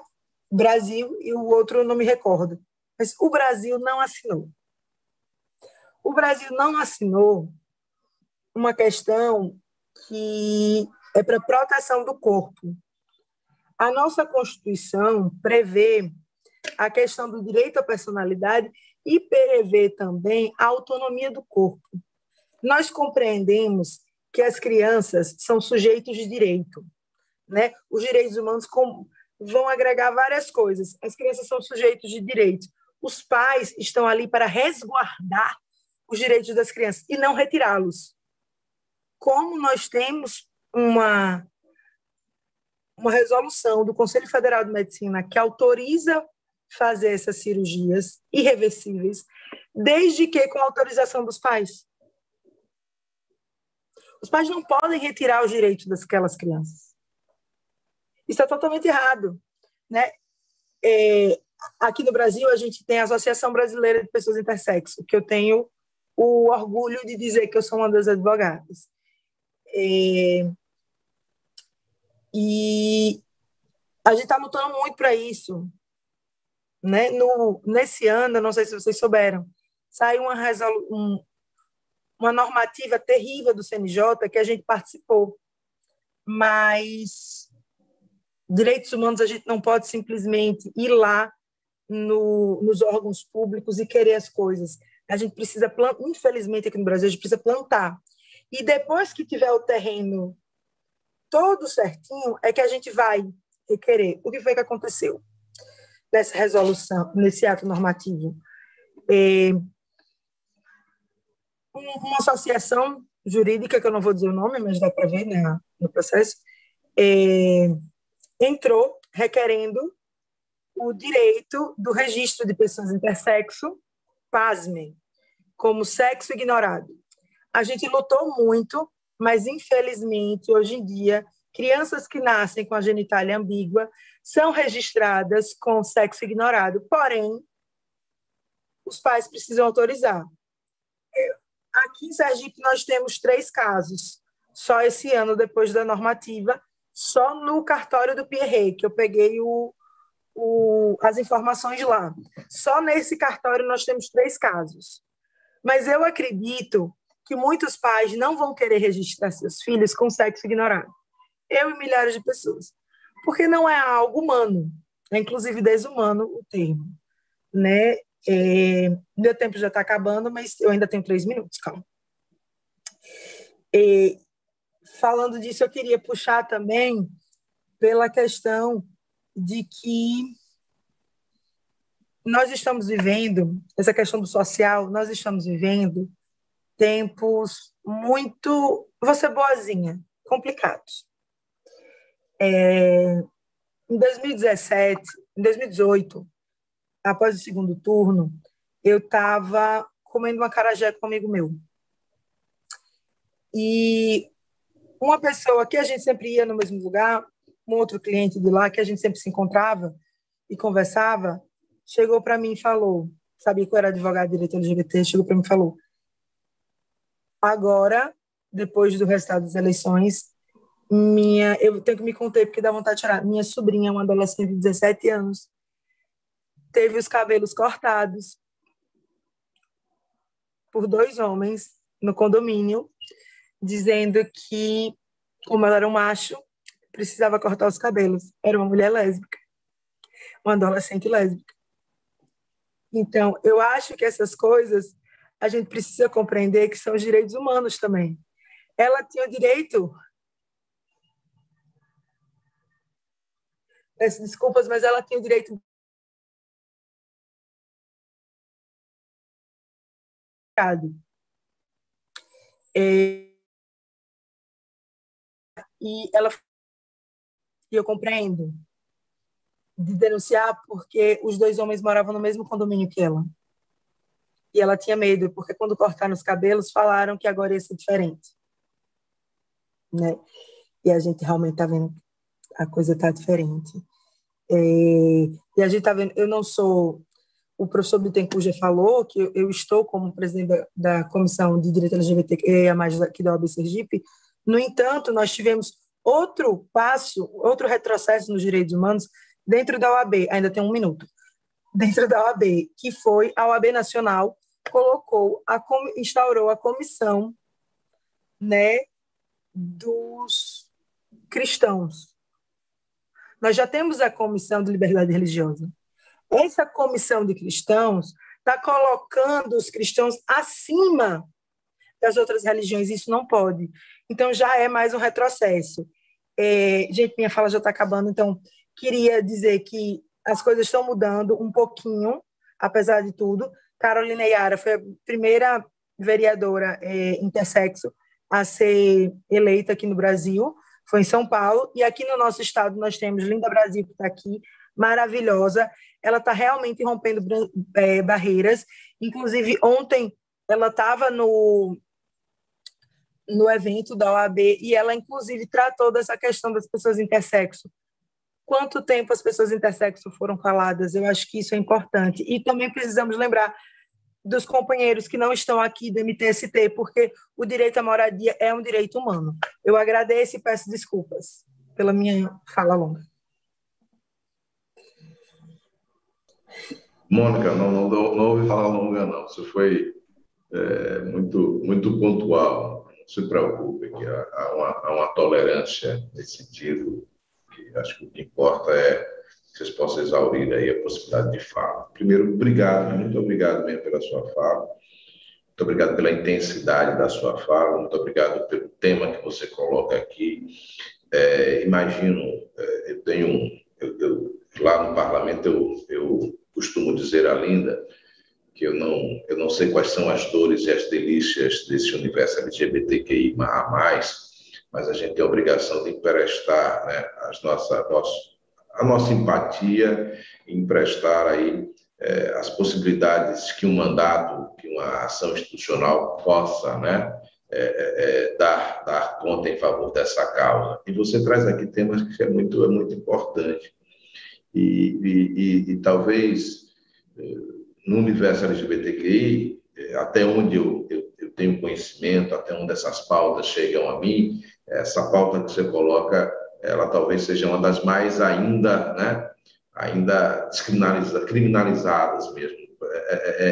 Brasil e o outro eu não me recordo. Mas o Brasil não assinou. O Brasil não assinou uma questão que é para proteção do corpo. A nossa Constituição prevê a questão do direito à personalidade e prevê também a autonomia do corpo. Nós compreendemos que as crianças são sujeitos de direito, né? Os direitos humanos vão agregar várias coisas. As crianças são sujeitos de direito. Os pais estão ali para resguardar os direitos das crianças e não retirá-los. Como nós temos uma resolução do Conselho Federal de Medicina que autoriza fazer essas cirurgias irreversíveis, desde que com a autorização dos pais. Os pais não podem retirar os direitos daquelas crianças. Isso é totalmente errado, né? Aqui no Brasil, a gente tem a Associação Brasileira de Pessoas Intersexo, que eu tenho o orgulho de dizer que eu sou uma das advogadas. E a gente está lutando muito para isso, né? Nesse ano, eu não sei se vocês souberam, saiu uma normativa terrível do CNJ que a gente participou, mas direitos humanos a gente não pode simplesmente ir lá nos órgãos públicos e querer as coisas. A gente precisa plantar, infelizmente aqui no Brasil, a gente precisa plantar. E depois que tiver o terreno todo certinho, é que a gente vai requerer. O que foi que aconteceu nessa resolução, nesse ato normativo? Uma associação jurídica, que eu não vou dizer o nome, mas dá para ver, né, no processo, entrou requerendo o direito do registro de pessoas intersexo, pasmem, como sexo ignorado. A gente lutou muito, mas, infelizmente, hoje em dia, crianças que nascem com a genitália ambígua são registradas com sexo ignorado, porém, os pais precisam autorizar. Aqui em Sergipe, nós temos 3 casos, só esse ano, depois da normativa, só no cartório do Pierre, que eu peguei as informações lá. Só nesse cartório nós temos 3 casos. Mas eu acredito que muitos pais não vão querer registrar seus filhos com sexo ignorado. Eu e milhares de pessoas. Porque não é algo humano. É, inclusive, desumano o termo. Né? Meu tempo já está acabando, mas eu ainda tenho 3 minutos, calma. Falando disso, eu queria puxar também pela questão de que nós estamos vivendo, essa questão do social, nós estamos vivendo tempos muito, vou ser boazinha, complicados. Em 2018, após o segundo turno, eu estava comendo uma acarajé com um amigo meu. E uma pessoa que a gente sempre ia no mesmo lugar, um outro cliente de lá, que a gente sempre se encontrava e conversava, chegou para mim e falou, sabia que eu era advogado de direito LGBT, chegou para mim e falou, agora, depois do resultado das eleições, eu tenho que me conter porque dá vontade de chorar. Minha sobrinha, uma adolescente de 17 anos, teve os cabelos cortados por 2 homens no condomínio, dizendo que, como ela era um macho, precisava cortar os cabelos. Era uma mulher lésbica, uma adolescente lésbica. Então, eu acho que essas coisas a gente precisa compreender que são os direitos humanos também. Ela tinha o direito... Peço desculpas, mas ela tinha o direito... E eu compreendo de denunciar porque os 2 homens moravam no mesmo condomínio que ela. E ela tinha medo, porque quando cortaram os cabelos, falaram que agora ia ser diferente. Né? E a gente realmente está vendo a coisa está diferente. E a gente está vendo, eu não sou... O professor Bittencourt já falou que eu estou como presidente da Comissão de Direito LGBTQIA+, aqui da OAB Sergipe. No entanto, nós tivemos outro passo, outro retrocesso nos direitos humanos dentro da OAB, ainda tem 1 minuto, dentro da OAB, que foi a OAB Nacional, instaurou a comissão, né, dos cristãos. Nós já temos a Comissão de Liberdade Religiosa. Essa comissão de cristãos está colocando os cristãos acima das outras religiões, isso não pode. Então, já é mais um retrocesso. Gente, minha fala já está acabando, então, queria dizer que as coisas estão mudando um pouquinho, apesar de tudo. Carolina Yara foi a primeira vereadora intersexo a ser eleita aqui no Brasil, foi em São Paulo, e aqui no nosso estado nós temos Linda Brasil, que está aqui, maravilhosa, ela está realmente rompendo barreiras, inclusive ontem ela estava no evento da OAB e ela inclusive tratou dessa questão das pessoas intersexo. Quanto tempo as pessoas intersexo foram faladas? Eu acho que isso é importante. E também precisamos lembrar dos companheiros que não estão aqui do MTST, porque o direito à moradia é um direito humano. Eu agradeço e peço desculpas pela minha fala longa. Mônica, não ouvi falar longa, não. Você foi muito pontual. Não se preocupe, que há uma tolerância nesse sentido. Que acho que o que importa é que vocês possam exaurir aí a possibilidade de fala. Primeiro, muito obrigado mesmo pela sua fala. Muito obrigado pela intensidade da sua fala. Muito obrigado pelo tema que você coloca aqui. Imagino, lá no parlamento eu costumo dizer a Linda que eu não sei quais são as dores e as delícias desse universo LGBTQI+, mas a gente tem a obrigação de emprestar, né, a nossa empatia, emprestar aí as possibilidades que um mandato, que uma ação institucional possa, né, dar conta em favor dessa causa. E você traz aqui temas que é muito importante. E talvez no universo LGBTQI, até onde eu tenho conhecimento, até onde essas pautas chegam a mim, essa pauta que você coloca, ela talvez seja uma das mais ainda criminalizadas mesmo,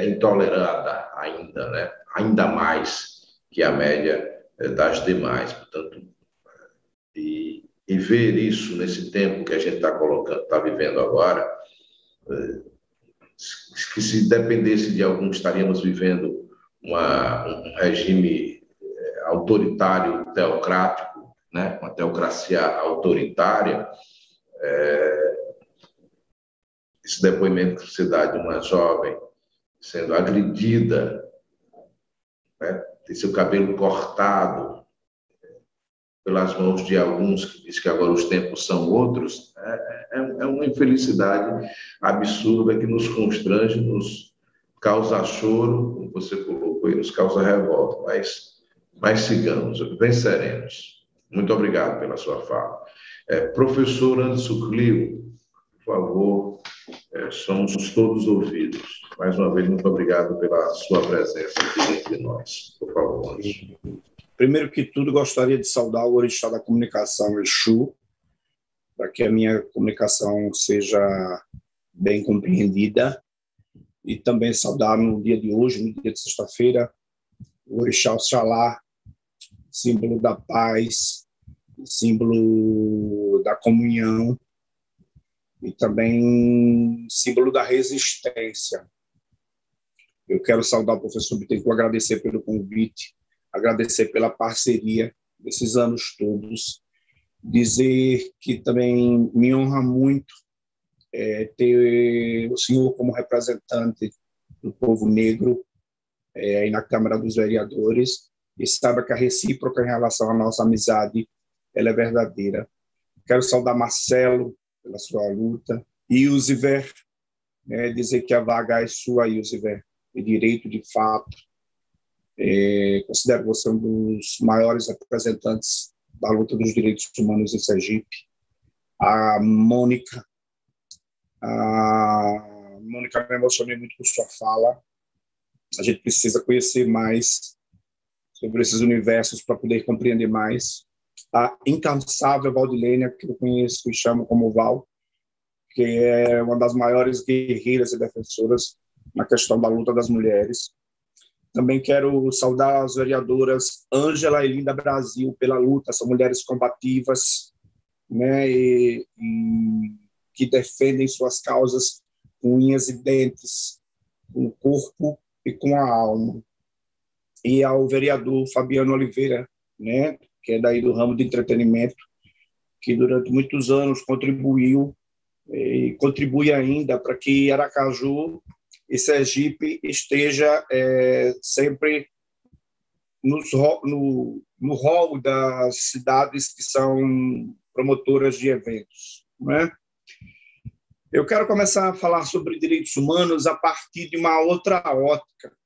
intolerada ainda, né? Ainda mais que a média das demais. Portanto, e ver isso nesse tempo que a gente está vivendo agora, que se dependesse de algum, estaríamos vivendo um regime autoritário, teocrático, né? Uma teocracia autoritária. Esse depoimento que se dá de uma jovem sendo agredida, né? Tem seu cabelo cortado pelas mãos de alguns que diz que agora os tempos são outros, é uma infelicidade absurda que nos constrange, nos causa choro, como você colocou, e nos causa revolta, mas sigamos, venceremos. Muito obrigado pela sua fala. Professor Anderson Clio, por favor, somos todos ouvidos. Mais uma vez, muito obrigado pela sua presença aqui entre nós. Por favor, Anderson. Primeiro que tudo, gostaria de saudar o orixá da comunicação, Exu, para que a minha comunicação seja bem compreendida, e também saudar no dia de hoje, no dia de sexta-feira, o orixá Oxalá, símbolo da paz, símbolo da comunhão e também símbolo da resistência. Eu quero saudar o professor Bittencourt, agradecer pelo convite, agradecer pela parceria desses anos todos, dizer que também me honra muito ter o senhor como representante do povo negro aí na Câmara dos Vereadores, e saiba que a recíproca em relação à nossa amizade ela é verdadeira. Quero saudar Marcelo pela sua luta, Ilziver, dizer que a vaga é sua, Ilziver, de direito de fato. Considero você um dos maiores representantes da luta dos direitos humanos em Sergipe. A Mônica me emocionei muito com sua fala. A gente precisa conhecer mais sobre esses universos para poder compreender mais. A incansável Valdilênia, que eu conheço e chamo como Val, que é uma das maiores guerreiras e defensoras na questão da luta das mulheres. Também quero saudar as vereadoras Ângela e Linda Brasil pela luta, são mulheres combativas, né, e que defendem suas causas com unhas e dentes, com o corpo e com a alma. E ao vereador Fabiano Oliveira, né, que é daí do ramo de entretenimento, que durante muitos anos contribuiu e contribui ainda para que Aracaju e Sergipe esteja sempre no rol das cidades que são promotoras de eventos, não é? Eu quero começar a falar sobre direitos humanos a partir de uma outra ótica,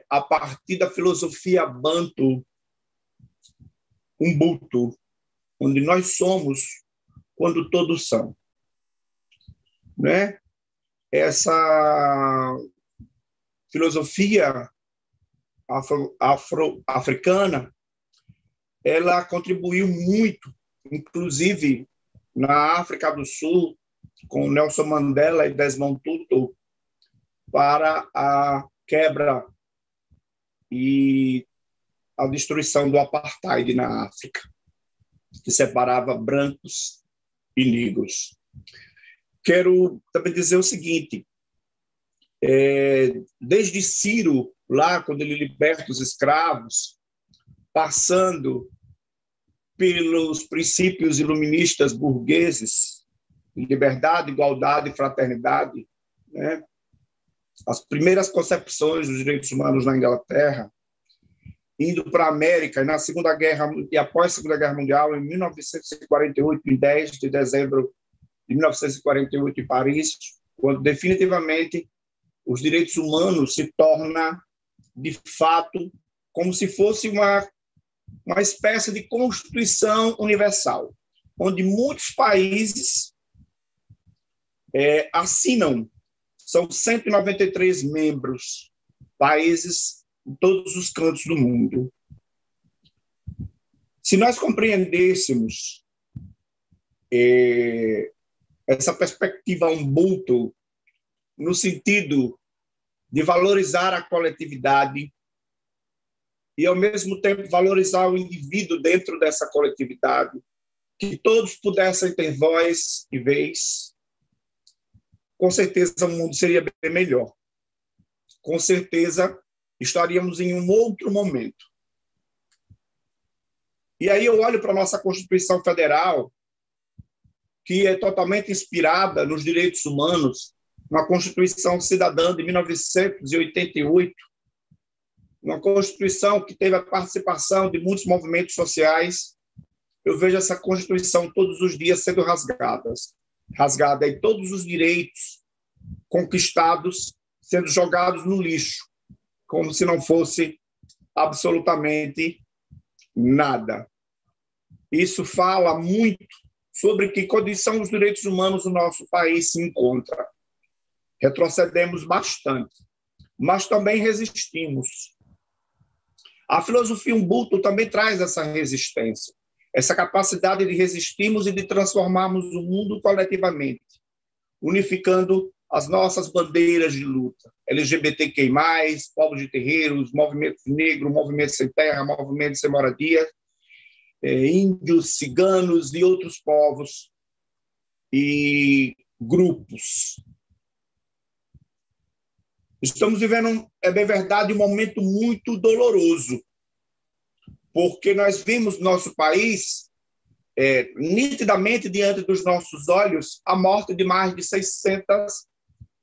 a partir da filosofia Banto, Ubuntu, onde nós somos quando todos são, né? Essa filosofia afro-africana, ela contribuiu muito, inclusive na África do Sul, com Nelson Mandela e Desmond Tutu, para a quebra e a destruição do apartheid na África, que separava brancos e negros. Quero também dizer o seguinte, desde Ciro, lá quando ele liberta os escravos, passando pelos princípios iluministas burgueses, liberdade, igualdade e fraternidade, né? As primeiras concepções dos direitos humanos na Inglaterra, indo para a América e na Segunda Guerra e após a Segunda Guerra Mundial, em 1948, em 10 de dezembro de 1948, em Paris, quando definitivamente os direitos humanos se tornam, de fato, como se fosse uma espécie de Constituição Universal, onde muitos países assinam. São 193 membros, países em todos os cantos do mundo. Se nós compreendêssemos essa perspectiva Ubuntu, no sentido de valorizar a coletividade e, ao mesmo tempo, valorizar o indivíduo dentro dessa coletividade, que todos pudessem ter voz e vez, com certeza o mundo seria bem melhor. Com certeza estaríamos em um outro momento. E aí eu olho para a nossa Constituição Federal, que é totalmente inspirada nos direitos humanos, uma Constituição cidadã de 1988, uma Constituição que teve a participação de muitos movimentos sociais. Eu vejo essa Constituição todos os dias sendo rasgada e todos os direitos conquistados sendo jogados no lixo, como se não fosse absolutamente nada. Isso fala muito sobre que condição os direitos humanos no nosso país se encontra. Retrocedemos bastante, mas também resistimos. A filosofia Ubuntu também traz essa resistência, essa capacidade de resistirmos e de transformarmos o mundo coletivamente, unificando as nossas bandeiras de luta, LGBTQI+, povos de terreiros, movimentos negros, movimentos sem terra, movimentos sem moradia, índios, ciganos e outros povos e grupos. Estamos vivendo, é bem verdade, um momento muito doloroso, porque nós vimos no nosso país, nitidamente diante dos nossos olhos, a morte de mais de 600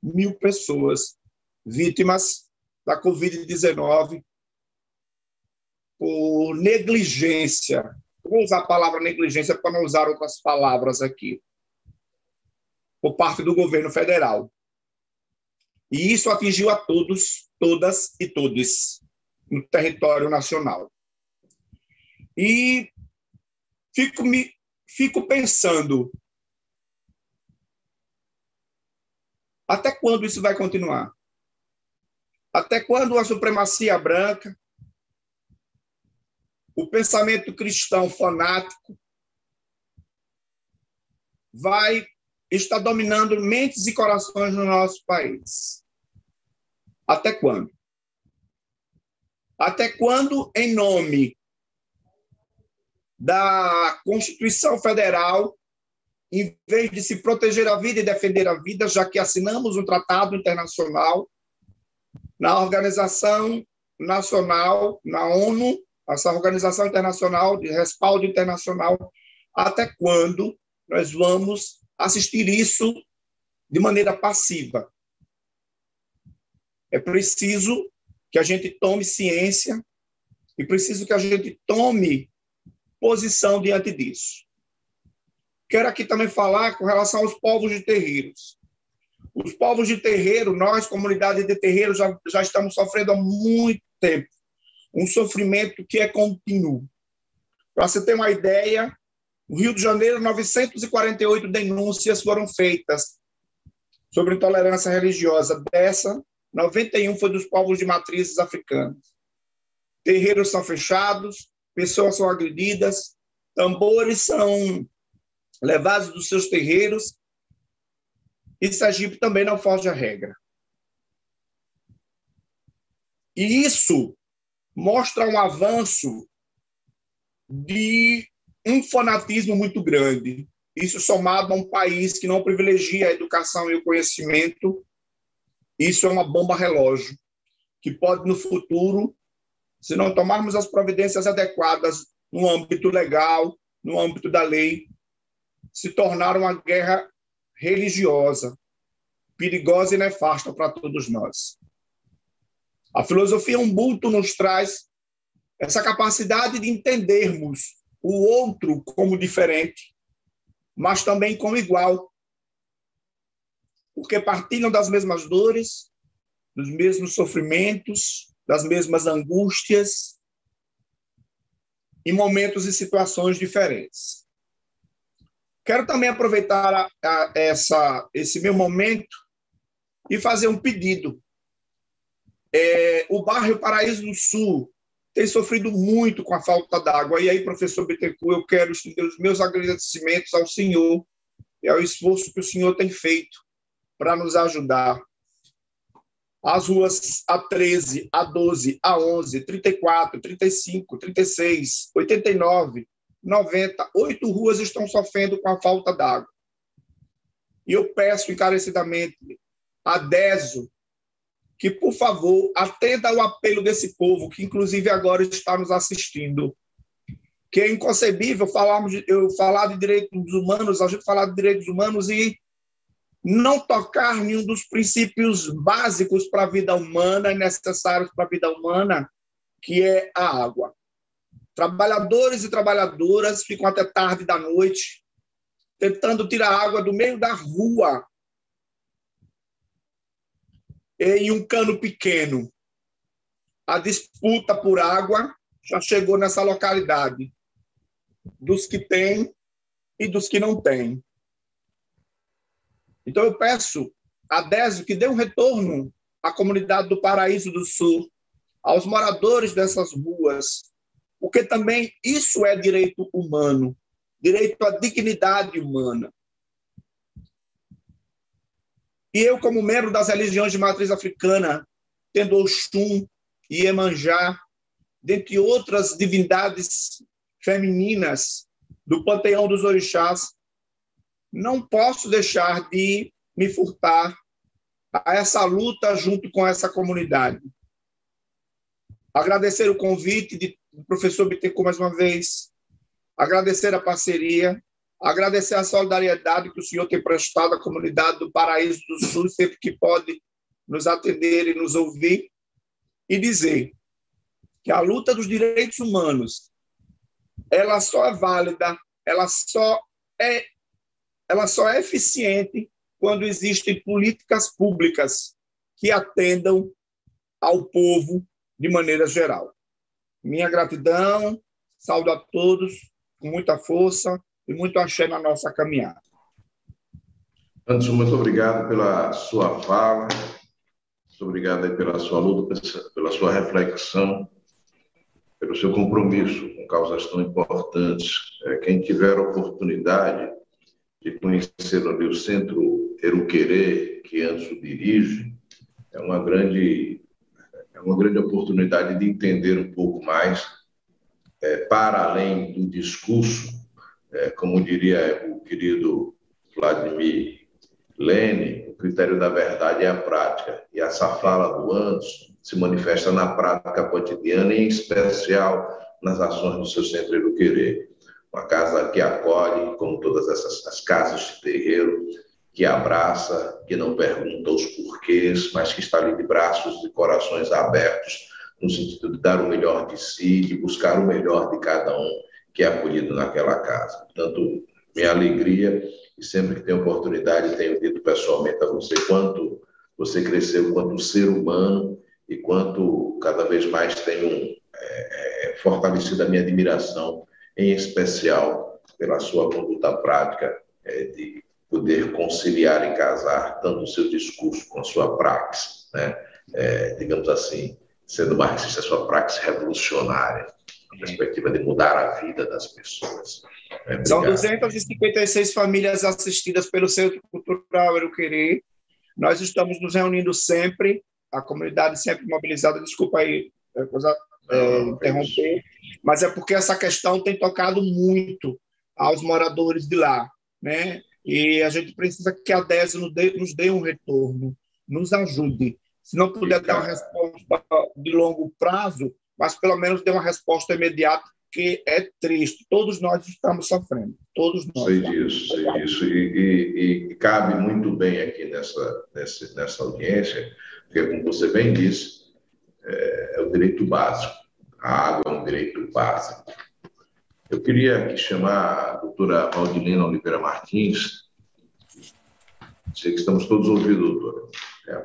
mil pessoas vítimas da Covid-19 por negligência. Vou usar a palavra negligência para não usar outras palavras aqui, por parte do governo federal. E isso atingiu a todos, todas e todos no território nacional. E fico pensando, até quando isso vai continuar? Até quando a supremacia branca, o pensamento cristão fanático vai estar dominando mentes e corações no nosso país? Até quando? Até quando, em nome da Constituição Federal, em vez de se proteger a vida e defender a vida, já que assinamos um tratado internacional na Organização Nacional, na ONU, essa Organização Internacional de Respaldo Internacional, até quando nós vamos assistir isso de maneira passiva? É preciso que a gente tome ciência E preciso que a gente tome posição diante disso. Quero aqui também falar com relação aos povos de terreiros. Os povos de terreiro, nós, comunidade de terreiro, já estamos sofrendo há muito tempo um sofrimento que é contínuo. Para você ter uma ideia, no Rio de Janeiro, 948 denúncias foram feitas sobre intolerância religiosa. Dessa, 91 foi dos povos de matrizes africanas. Terreiros são fechados, pessoas são agredidas, tambores são levados dos seus terreiros, e Sergipe também não foge à regra. E isso mostra um avanço de um fanatismo muito grande. Isso somado a um país que não privilegia a educação e o conhecimento, isso é uma bomba relógio, que pode, no futuro, se não tomarmos as providências adequadas no âmbito legal, no âmbito da lei, se tornar uma guerra religiosa, perigosa e nefasta para todos nós. A filosofia Ubuntu nos traz essa capacidade de entendermos o outro como diferente, mas também como igual, porque partilham das mesmas dores, dos mesmos sofrimentos, das mesmas angústias, em momentos e situações diferentes. Quero também aproveitar esse meu momento e fazer um pedido. O bairro Paraíso do Sul tem sofrido muito com a falta d'água. E aí, professor Bittencourt, eu quero estender os meus agradecimentos ao senhor e ao esforço que o senhor tem feito para nos ajudar. As ruas A13, A12, A11, 34, 35, 36, 89, 90, 8 ruas estão sofrendo com a falta d'água. E eu peço encarecidamente a DESO que, por favor, atenda ao apelo desse povo, que inclusive agora está nos assistindo. Que é inconcebível eu falar de direitos humanos, a gente falar de direitos humanos e não tocar nenhum dos princípios básicos para a vida humana, necessários para a vida humana, que é a água. Trabalhadores e trabalhadoras ficam até tarde da noite tentando tirar água do meio da rua em um cano pequeno. A disputa por água já chegou nessa localidade, dos que têm e dos que não têm. Então, eu peço a DESO que dê um retorno à comunidade do Paraíso do Sul, aos moradores dessas ruas, porque também isso é direito humano, direito à dignidade humana. E eu, como membro das religiões de matriz africana, tendo Oxum e Iemanjá, dentre outras divindades femininas do panteão dos orixás, não posso deixar de me furtar a essa luta junto com essa comunidade. Agradecer o convite do professor Bittencourt mais uma vez, agradecer a parceria, agradecer a solidariedade que o senhor tem prestado à comunidade do Paraíso do Sul, sempre que pode nos atender e nos ouvir, e dizer que a luta dos direitos humanos, ela só é válida, ela só é eficiente quando existem políticas públicas que atendam ao povo de maneira geral. Minha gratidão, saúdo a todos, com muita força e muito axé na nossa caminhada. Anderson, muito obrigado pela sua fala, muito obrigado aí pela sua luta, pela sua reflexão, pelo seu compromisso com causas tão importantes. Quem tiver a oportunidade de conhecer ali o Centro Eruquerê, que Anderson dirige, é uma grande oportunidade de entender um pouco mais, para além do discurso, como diria o querido Vladimir Lenin, o critério da verdade é a prática. E essa fala do Anderson se manifesta na prática cotidiana, em especial nas ações do seu Centro Eruquerê. Uma casa que acolhe, como todas as casas de terreiro, que abraça, que não pergunta os porquês, mas que está ali de braços e corações abertos no sentido de dar o melhor de si, de buscar o melhor de cada um que é acolhido naquela casa. Portanto, minha alegria, e sempre que tenho oportunidade, tenho dito pessoalmente a você quanto você cresceu quanto ser humano e quanto cada vez mais tenho fortalecido a minha admiração, em especial pela sua conduta prática de poder conciliar e casar tanto o seu discurso com a sua praxis, né? Digamos assim, sendo marxista, a sua praxis revolucionária, a perspectiva de mudar a vida das pessoas. São 256 famílias assistidas pelo Centro Cultural Eruquerê. Nós estamos nos reunindo sempre, a comunidade sempre mobilizada. Desculpa aí interromper, mas é porque essa questão tem tocado muito aos moradores de lá, né? E a gente precisa que a DESE nos dê um retorno, nos ajude. Se não puder dar uma resposta de longo prazo, mas pelo menos dê uma resposta imediata, que é triste. Todos nós estamos sofrendo. Todos nós. Sei disso. E cabe muito bem aqui nessa audiência, porque, como você bem disse, é o direito básico. A água é um direito básico. Eu queria aqui chamar a doutora Valdilena Oliveira Martins. Sei que estamos todos ouvindo, doutora.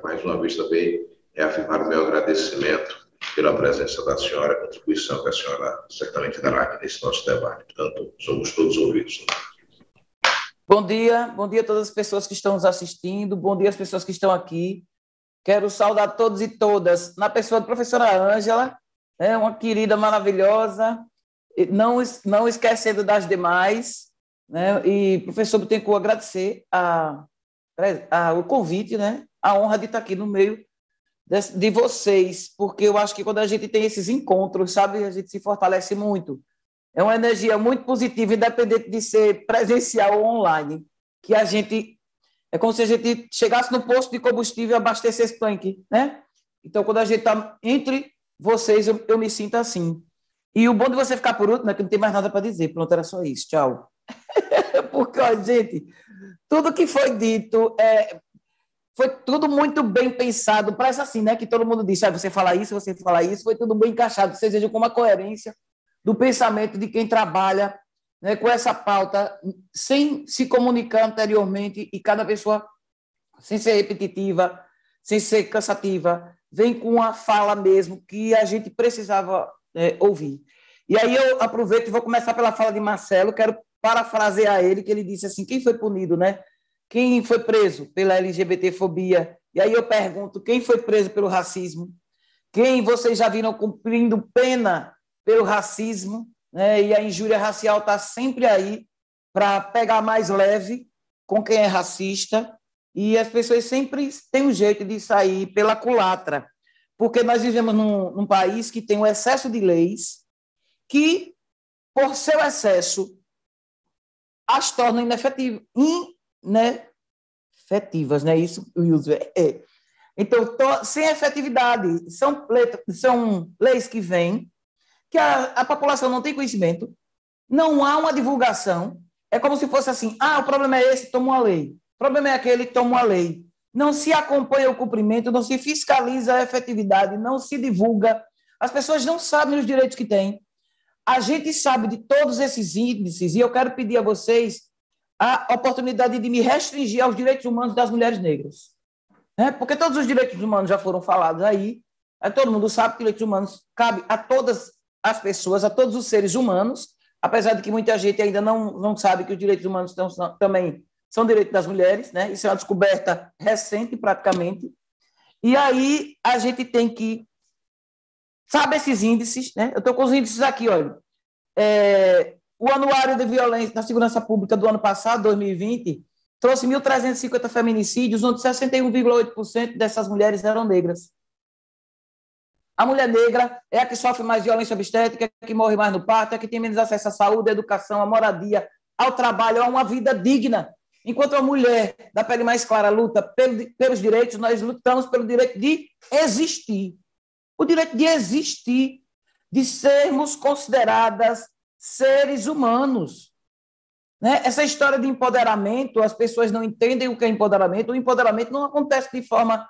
Mais uma vez também reafirmar o meu agradecimento pela presença da senhora, a contribuição que a senhora certamente dará aqui nesse nosso debate. Portanto, somos todos ouvidos. Bom dia a todas as pessoas que estão nos assistindo, bom dia às pessoas que estão aqui. Quero saudar todos e todas, na pessoa da professora Ângela, uma querida maravilhosa, não esquecendo das demais, né? E, professor Bittencourt, agradecer o convite, né? A honra de estar aqui no meio de vocês, porque eu acho que quando a gente tem esses encontros, sabe, a gente se fortalece muito. É uma energia muito positiva, independente de ser presencial ou online, que a gente... É como se a gente chegasse no posto de combustível e abastecesse tanque, né? Então, quando a gente está entre vocês, eu me sinto assim. E o bom de você ficar por último é que não tem mais nada para dizer. Pronto, era só isso. Tchau. Porque, ó, gente, tudo que foi dito foi tudo muito bem pensado. Parece assim, né? Que todo mundo disse, você fala isso, foi tudo bem encaixado. Vocês vejam como a coerência do pensamento de quem trabalha, né, com essa pauta, sem se comunicar anteriormente, e cada pessoa, sem ser repetitiva, sem ser cansativa, vem com uma fala mesmo que a gente precisava ouvir. E aí eu aproveito e vou começar pela fala de Marcelo, quero parafrasear ele, que ele disse assim, quem foi punido, né? Quem foi preso pela LGBTfobia? E aí eu pergunto, quem foi preso pelo racismo? Quem vocês já viram cumprindo pena pelo racismo? Né? E a injúria racial está sempre aí para pegar mais leve com quem é racista, e as pessoas sempre têm um jeito de sair pela culatra, porque nós vivemos num país que tem um excesso de leis que, por seu excesso, as tornam inefetivas, né? Isso o uso é. Então, sem efetividade, são leis que vêm, que a população não tem conhecimento, não há uma divulgação, é como se fosse assim, o problema é esse, toma uma lei, o problema é aquele, toma uma lei. Não se acompanha o cumprimento, não se fiscaliza a efetividade, não se divulga, as pessoas não sabem os direitos que têm. A gente sabe de todos esses índices, e eu quero pedir a vocês a oportunidade de me restringir aos direitos humanos das mulheres negras. Porque todos os direitos humanos já foram falados aí, todo mundo sabe que direitos humanos cabem a todas as pessoas, a todos os seres humanos, apesar de que muita gente ainda não sabe que os direitos humanos também são direitos das mulheres, né? Isso é uma descoberta recente, praticamente. E aí a gente tem que... Sabe esses índices, né? Eu estou com os índices aqui, olha. O Anuário de Violência na Segurança Pública do ano passado, 2020, trouxe 1.350 feminicídios, onde 61,8% dessas mulheres eram negras. A mulher negra é a que sofre mais violência obstétrica, que morre mais no parto, é a que tem menos acesso à saúde, à educação, à moradia, ao trabalho, a uma vida digna. Enquanto a mulher da pele mais clara luta pelos direitos, nós lutamos pelo direito de existir. O direito de existir, de sermos consideradas seres humanos. Né? Essa história de empoderamento, as pessoas não entendem o que é empoderamento. O empoderamento não acontece de forma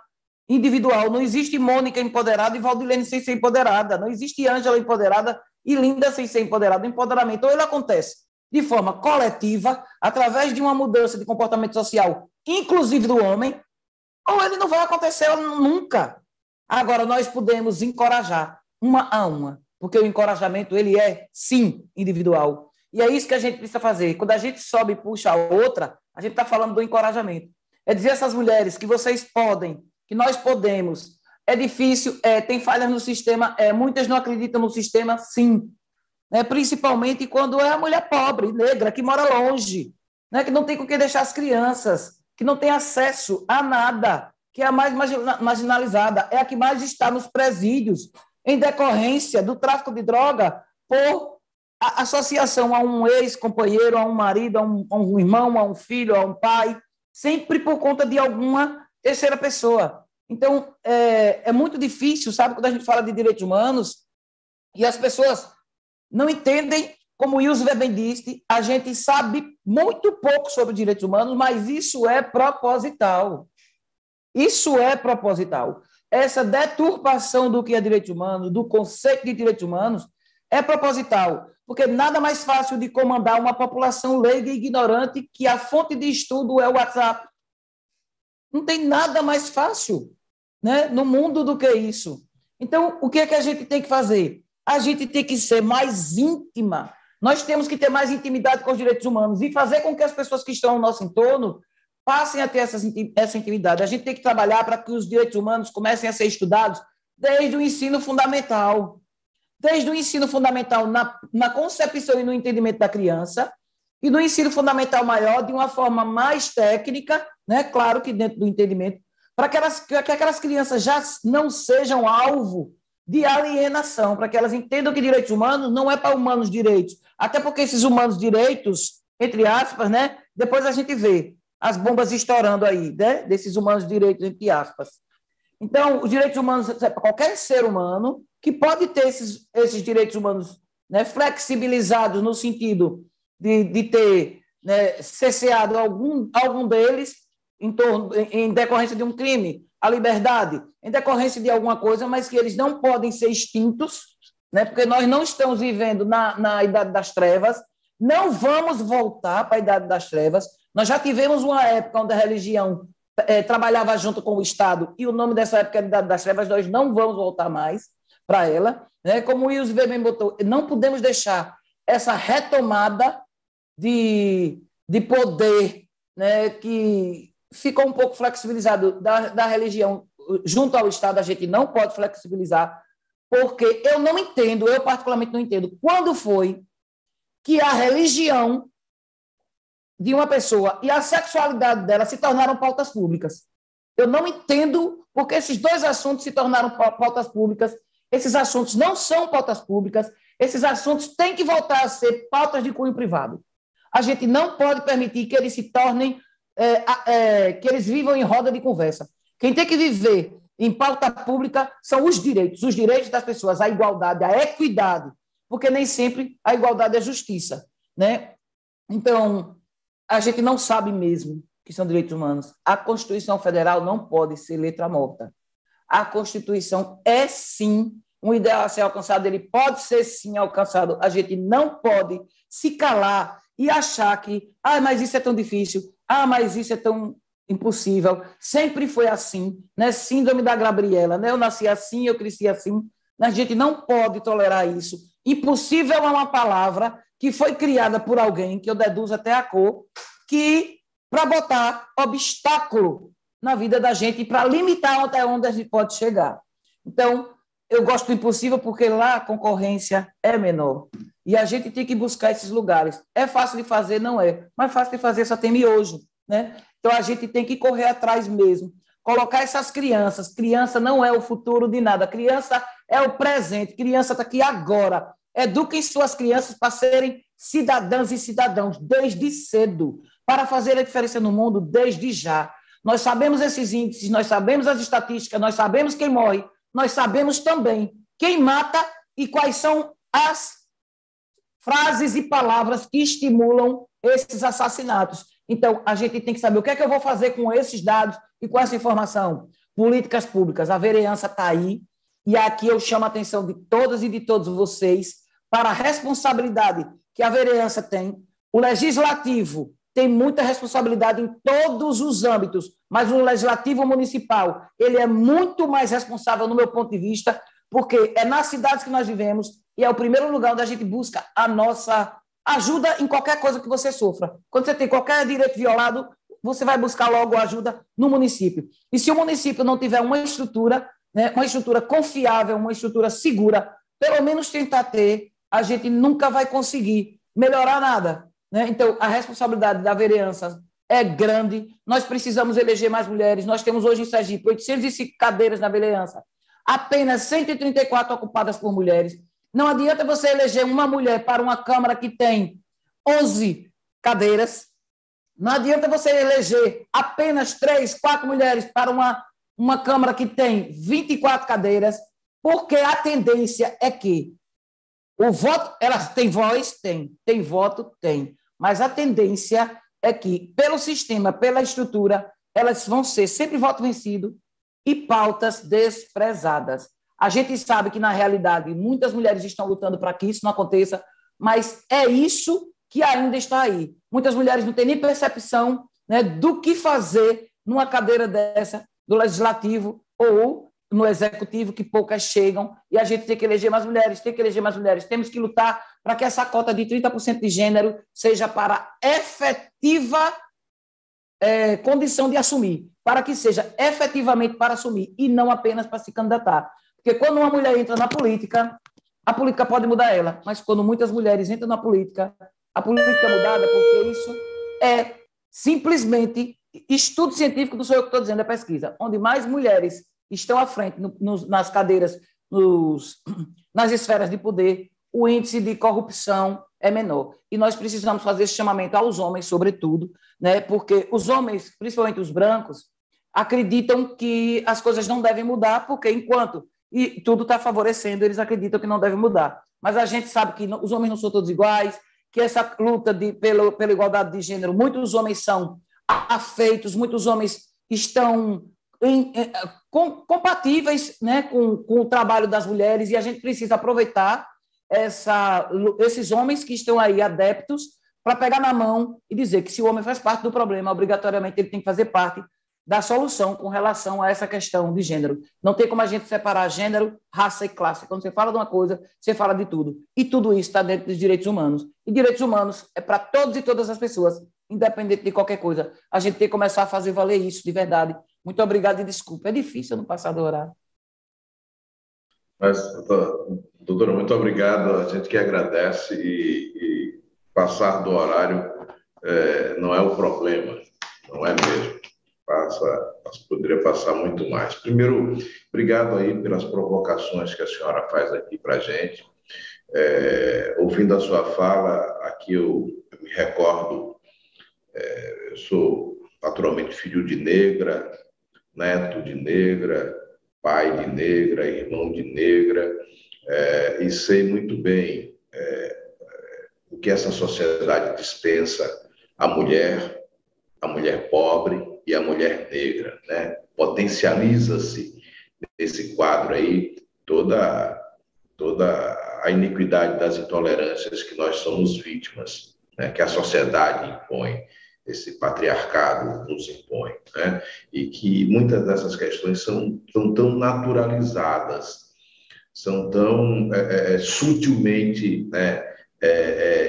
individual. Não existe Mônica empoderada e Valdilene sem ser empoderada. Não existe Ângela empoderada e Linda sem ser empoderada. O empoderamento, ou ele acontece de forma coletiva, através de uma mudança de comportamento social, inclusive do homem, ou ele não vai acontecer nunca. Agora, nós podemos encorajar uma a uma, porque o encorajamento, ele é, sim, individual. E é isso que a gente precisa fazer. Quando a gente sobe e puxa a outra, a gente está falando do encorajamento. É dizer a essas mulheres que vocês podem, que nós podemos. É difícil, tem falhas no sistema, muitas não acreditam no sistema, sim. Principalmente quando é a mulher pobre, negra, que mora longe, que não tem com quem deixar as crianças, que não tem acesso a nada, que é a mais marginalizada, é a que mais está nos presídios, em decorrência do tráfico de droga por associação a um ex-companheiro, a um marido, a um irmão, a um filho, a um pai, sempre por conta de alguma terceira pessoa. Então, é muito difícil, sabe, quando a gente fala de direitos humanos, e as pessoas não entendem, como o Ilse bem disse, a gente sabe muito pouco sobre direitos humanos, mas isso é proposital. Isso é proposital. Essa deturpação do que é direito humano, do conceito de direitos humanos, é proposital, porque nada mais fácil de comandar uma população leiga e ignorante que a fonte de estudo é o WhatsApp. Não tem nada mais fácil, no mundo do que isso. Então, o que é que a gente tem que fazer? A gente tem que ser mais íntima. Nós temos que ter mais intimidade com os direitos humanos e fazer com que as pessoas que estão ao nosso entorno passem a ter essa intimidade. A gente tem que trabalhar para que os direitos humanos comecem a ser estudados desde o ensino fundamental. Desde o ensino fundamental na concepção e no entendimento da criança, e no ensino fundamental maior de uma forma mais técnica, claro que dentro do entendimento, para que aquelas crianças já não sejam alvo de alienação, para que elas entendam que direitos humanos não é para humanos direitos, até porque esses humanos direitos, entre aspas, depois a gente vê as bombas estourando aí, desses humanos direitos, entre aspas. Então, os direitos humanos é para qualquer ser humano que pode ter esses direitos humanos flexibilizados no sentido de ter cesseado algum deles em decorrência de um crime, a liberdade, em decorrência de alguma coisa, mas que eles não podem ser extintos, porque nós não estamos vivendo na Idade das Trevas, não vamos voltar para a Idade das Trevas. Nós já tivemos uma época onde a religião trabalhava junto com o Estado, e o nome dessa época é a Idade das Trevas, nós não vamos voltar mais para ela. Como o Wilson bem botou, não podemos deixar essa retomada de poder que ficou um pouco flexibilizado da religião junto ao Estado, a gente não pode flexibilizar, porque eu particularmente não entendo quando foi que a religião de uma pessoa e a sexualidade dela se tornaram pautas públicas. Eu não entendo porque esses dois assuntos se tornaram pautas públicas. Esses assuntos não são pautas públicas, esses assuntos têm que voltar a ser pautas de cunho privado. A gente não pode permitir que eles se tornem, que eles vivam em roda de conversa. Quem tem que viver em pauta pública são os direitos das pessoas, a igualdade, a equidade, porque nem sempre a igualdade é justiça. Então, a gente não sabe mesmo que são direitos humanos. A Constituição Federal não pode ser letra morta. A Constituição é, sim, um ideal a ser alcançado, ele pode ser, sim, alcançado. A gente não pode se calar e achar que, mas isso é tão difícil, mas isso é tão impossível. Sempre foi assim, síndrome da Gabriela, eu nasci assim, eu cresci assim. A gente não pode tolerar isso. Impossível é uma palavra que foi criada por alguém, que eu deduzo até a cor, que para botar obstáculo na vida da gente e para limitar até onde a gente pode chegar. Então, eu gosto do impossível porque lá a concorrência é menor. E a gente tem que buscar esses lugares. É fácil de fazer? Não é. Mas fácil de fazer só tem miojo. Então, a gente tem que correr atrás mesmo. Colocar essas crianças. Criança não é o futuro de nada. Criança é o presente. Criança está aqui agora. Eduquem suas crianças para serem cidadãs e cidadãos desde cedo, para fazer a diferença no mundo desde já. Nós sabemos esses índices, nós sabemos as estatísticas, nós sabemos quem morre, nós sabemos também quem mata e quais são as frases e palavras que estimulam esses assassinatos. Então, a gente tem que saber o que é que eu vou fazer com esses dados e com essa informação. políticas públicas. A vereança está aí, e aqui eu chamo a atenção de todas e de todos vocês para a responsabilidade que a vereança tem. O legislativo tem muita responsabilidade em todos os âmbitos, mas o legislativo municipal, ele é muito mais responsável, no meu ponto de vista, porque é nas cidades que nós vivemos e é o primeiro lugar onde a gente busca a nossa ajuda em qualquer coisa que você sofra. Quando você tem qualquer direito violado, você vai buscar logo ajuda no município. E se o município não tiver uma estrutura, né, uma estrutura confiável, uma estrutura segura, pelo menos tentar ter, a gente nunca vai conseguir melhorar nada, né? Então, a responsabilidade da vereança é grande, nós precisamos eleger mais mulheres, nós temos hoje em Sergipe 805 cadeiras na vereança, apenas 134 ocupadas por mulheres. Não adianta você eleger uma mulher para uma Câmara que tem 11 cadeiras, não adianta você eleger apenas 3, 4 mulheres para uma Câmara que tem 24 cadeiras, porque a tendência é que o voto, elas têm voz? Tem voto? Tem. Mas a tendência é que, pelo sistema, pela estrutura, elas vão ser sempre voto vencido e pautas desprezadas. A gente sabe que, na realidade, muitas mulheres estão lutando para que isso não aconteça, mas é isso que ainda está aí. Muitas mulheres não têm nem percepção, né, do que fazer numa cadeira dessa, do legislativo ou no executivo, que poucas chegam, e a gente tem que eleger mais mulheres, temos que lutar para que essa cota de 30% de gênero seja para efetiva condição de assumir, para que seja efetivamente para assumir e não apenas para se candidatar. Porque quando uma mulher entra na política, a política pode mudar ela, mas quando muitas mulheres entram na política, a política é mudada, porque isso é simplesmente estudo científico, não sou eu que estou dizendo, é pesquisa, onde mais mulheres estão à frente nas cadeiras, nas esferas de poder, o índice de corrupção é menor. E nós precisamos fazer esse chamamento aos homens, sobretudo, né? Porque os homens, principalmente os brancos, acreditam que as coisas não devem mudar, porque enquanto e tudo está favorecendo, eles acreditam que não deve mudar. Mas a gente sabe que os homens não são todos iguais, que essa luta pela igualdade de gênero, muitos homens são afeitos, muitos homens estão compatíveis, né, com o trabalho das mulheres, e a gente precisa aproveitar esses homens que estão aí adeptos para pegar na mão e dizer que se o homem faz parte do problema, obrigatoriamente ele tem que fazer parte da solução com relação a essa questão de gênero. Não tem como a gente separar gênero, raça e classe. Quando você fala de uma coisa, você fala de tudo. E tudo isso está dentro dos direitos humanos. E direitos humanos é para todos e todas as pessoas, independente de qualquer coisa. A gente tem que começar a fazer valer isso de verdade. Muito obrigado e desculpa. É difícil não passar do horário. Mas, doutora, muito obrigado. A gente que agradece e passar do horário não é o problema, não é mesmo. Poderia passar muito mais. Primeiro, obrigado aí pelas provocações que a senhora faz aqui para a gente. Ouvindo a sua fala, aqui eu me recordo, eu sou naturalmente filho de negra, neto de negra, pai de negra, irmão de negra, e sei muito bem o que essa sociedade dispensa à mulher pobre e a mulher negra, né? Potencializa-se nesse quadro aí toda a iniquidade das intolerâncias que nós somos vítimas, né? Que a sociedade impõe, esse patriarcado nos impõe, né? E que muitas dessas questões são tão naturalizadas, são tão sutilmente, né,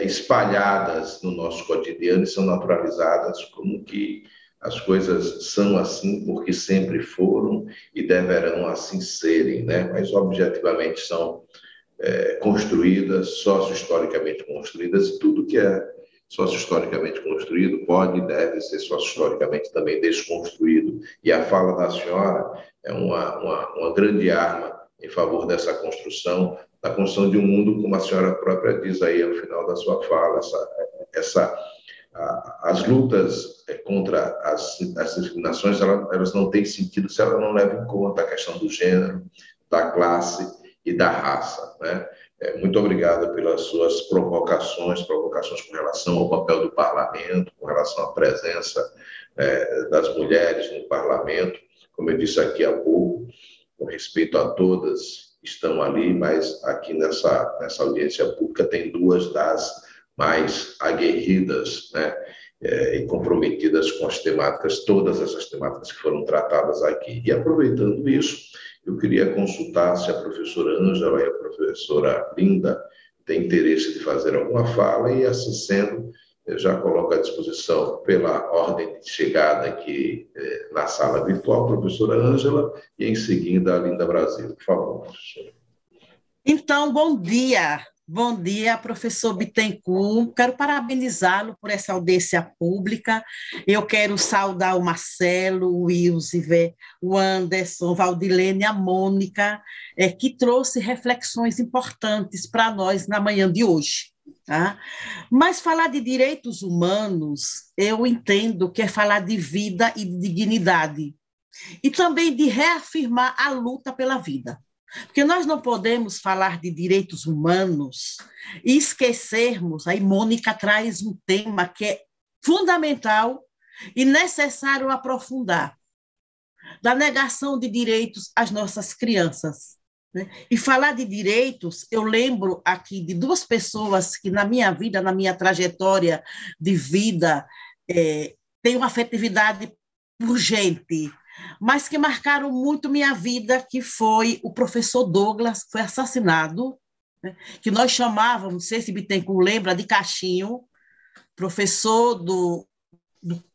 espalhadas no nosso cotidiano e são naturalizadas como que as coisas são assim porque sempre foram e deverão assim serem, né? Mas objetivamente são construídas, socio-historicamente construídas, e tudo que é socio-historicamente construído pode e deve ser socio-historicamente também desconstruído. E a fala da senhora é uma grande arma em favor dessa construção, da construção de um mundo, como a senhora própria diz aí ao final da sua fala, as lutas contra as discriminações, elas não têm sentido se ela não leva em conta a questão do gênero, da classe e da raça, né? Muito obrigado pelas suas provocações com relação ao papel do parlamento, com relação à presença das mulheres no parlamento, como eu disse aqui há pouco, com respeito a todas, estão ali, mas aqui nessa audiência pública tem duas das mais aguerridas, né? E comprometidas com as temáticas, todas essas temáticas que foram tratadas aqui. E aproveitando isso, eu queria consultar se a professora Ângela e a professora Linda têm interesse de fazer alguma fala, e assim sendo, eu já coloco à disposição, pela ordem de chegada aqui na sala virtual, a professora Ângela, e em seguida a Linda Brasil. Por favor, professora. Então, bom dia. Bom dia, professor Bittencourt. Quero parabenizá-lo por essa audiência pública. Eu quero saudar o Marcelo, o Wilziver, o Anderson, o Valdilene, a Mônica, que trouxe reflexões importantes para nós na manhã de hoje. Tá? Mas falar de direitos humanos, eu entendo que é falar de vida e de dignidade. E também de reafirmar a luta pela vida. Porque nós não podemos falar de direitos humanos e esquecermos, aí Mônica traz um tema que é fundamental e necessário aprofundar, da negação de direitos às nossas crianças. Né? E falar de direitos, eu lembro aqui de duas pessoas que na minha vida, na minha trajetória de vida, têm uma afetividade por gente, mas que marcaram muito minha vida, que foi o professor Douglas, que foi assassinado, né, que nós chamávamos, não sei se Bittencourt lembra, de Caixinho, professor do